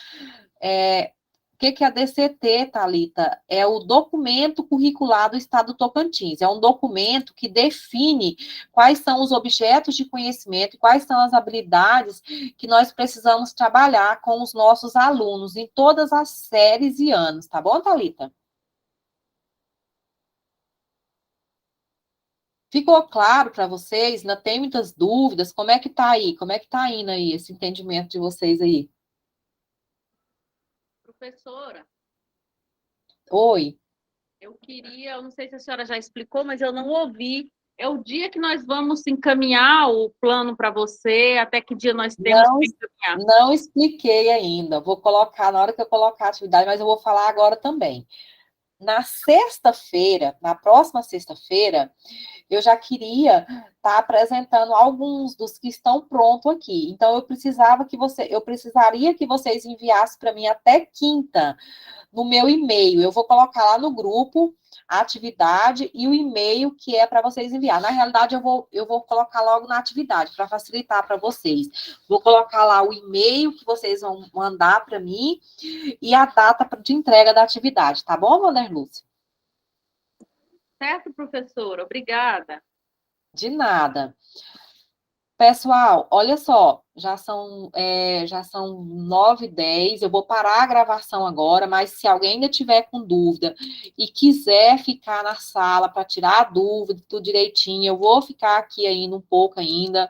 O que é a DCT, Thalita? É o documento curricular do Estado do Tocantins. É um documento que define quais são os objetos de conhecimento, quais são as habilidades que nós precisamos trabalhar com os nossos alunos em todas as séries e anos, tá bom, Thalita? Ficou claro para vocês? Não tem muitas dúvidas? Como é que tá aí? Como é que tá indo aí esse entendimento de vocês aí? Professora. Oi. Eu não sei se a senhora já explicou, mas eu não ouvi. É o dia que nós vamos encaminhar o plano para você, até que dia nós temos que encaminhar? Não expliquei ainda. Vou colocar na hora que eu colocar a atividade, mas eu vou falar agora também. Na próxima sexta-feira, eu já queria estar apresentando alguns dos que estão prontos aqui. Então, eu precisaria que vocês enviassem para mim até quinta, no meu e-mail. Eu vou colocar lá no grupo a atividade e o e-mail que é para vocês enviar. Na realidade, eu vou colocar logo na atividade, para facilitar para vocês. Vou colocar lá o e-mail que vocês vão mandar para mim e a data de entrega da atividade, tá bom, Vanderlúcia? Certo, professora. Obrigada. De nada. Pessoal, olha só, já são 9h10, eu vou parar a gravação agora, mas se alguém ainda tiver com dúvida e quiser ficar na sala para tirar a dúvida, tudo direitinho, eu vou ficar aqui ainda um pouco ainda,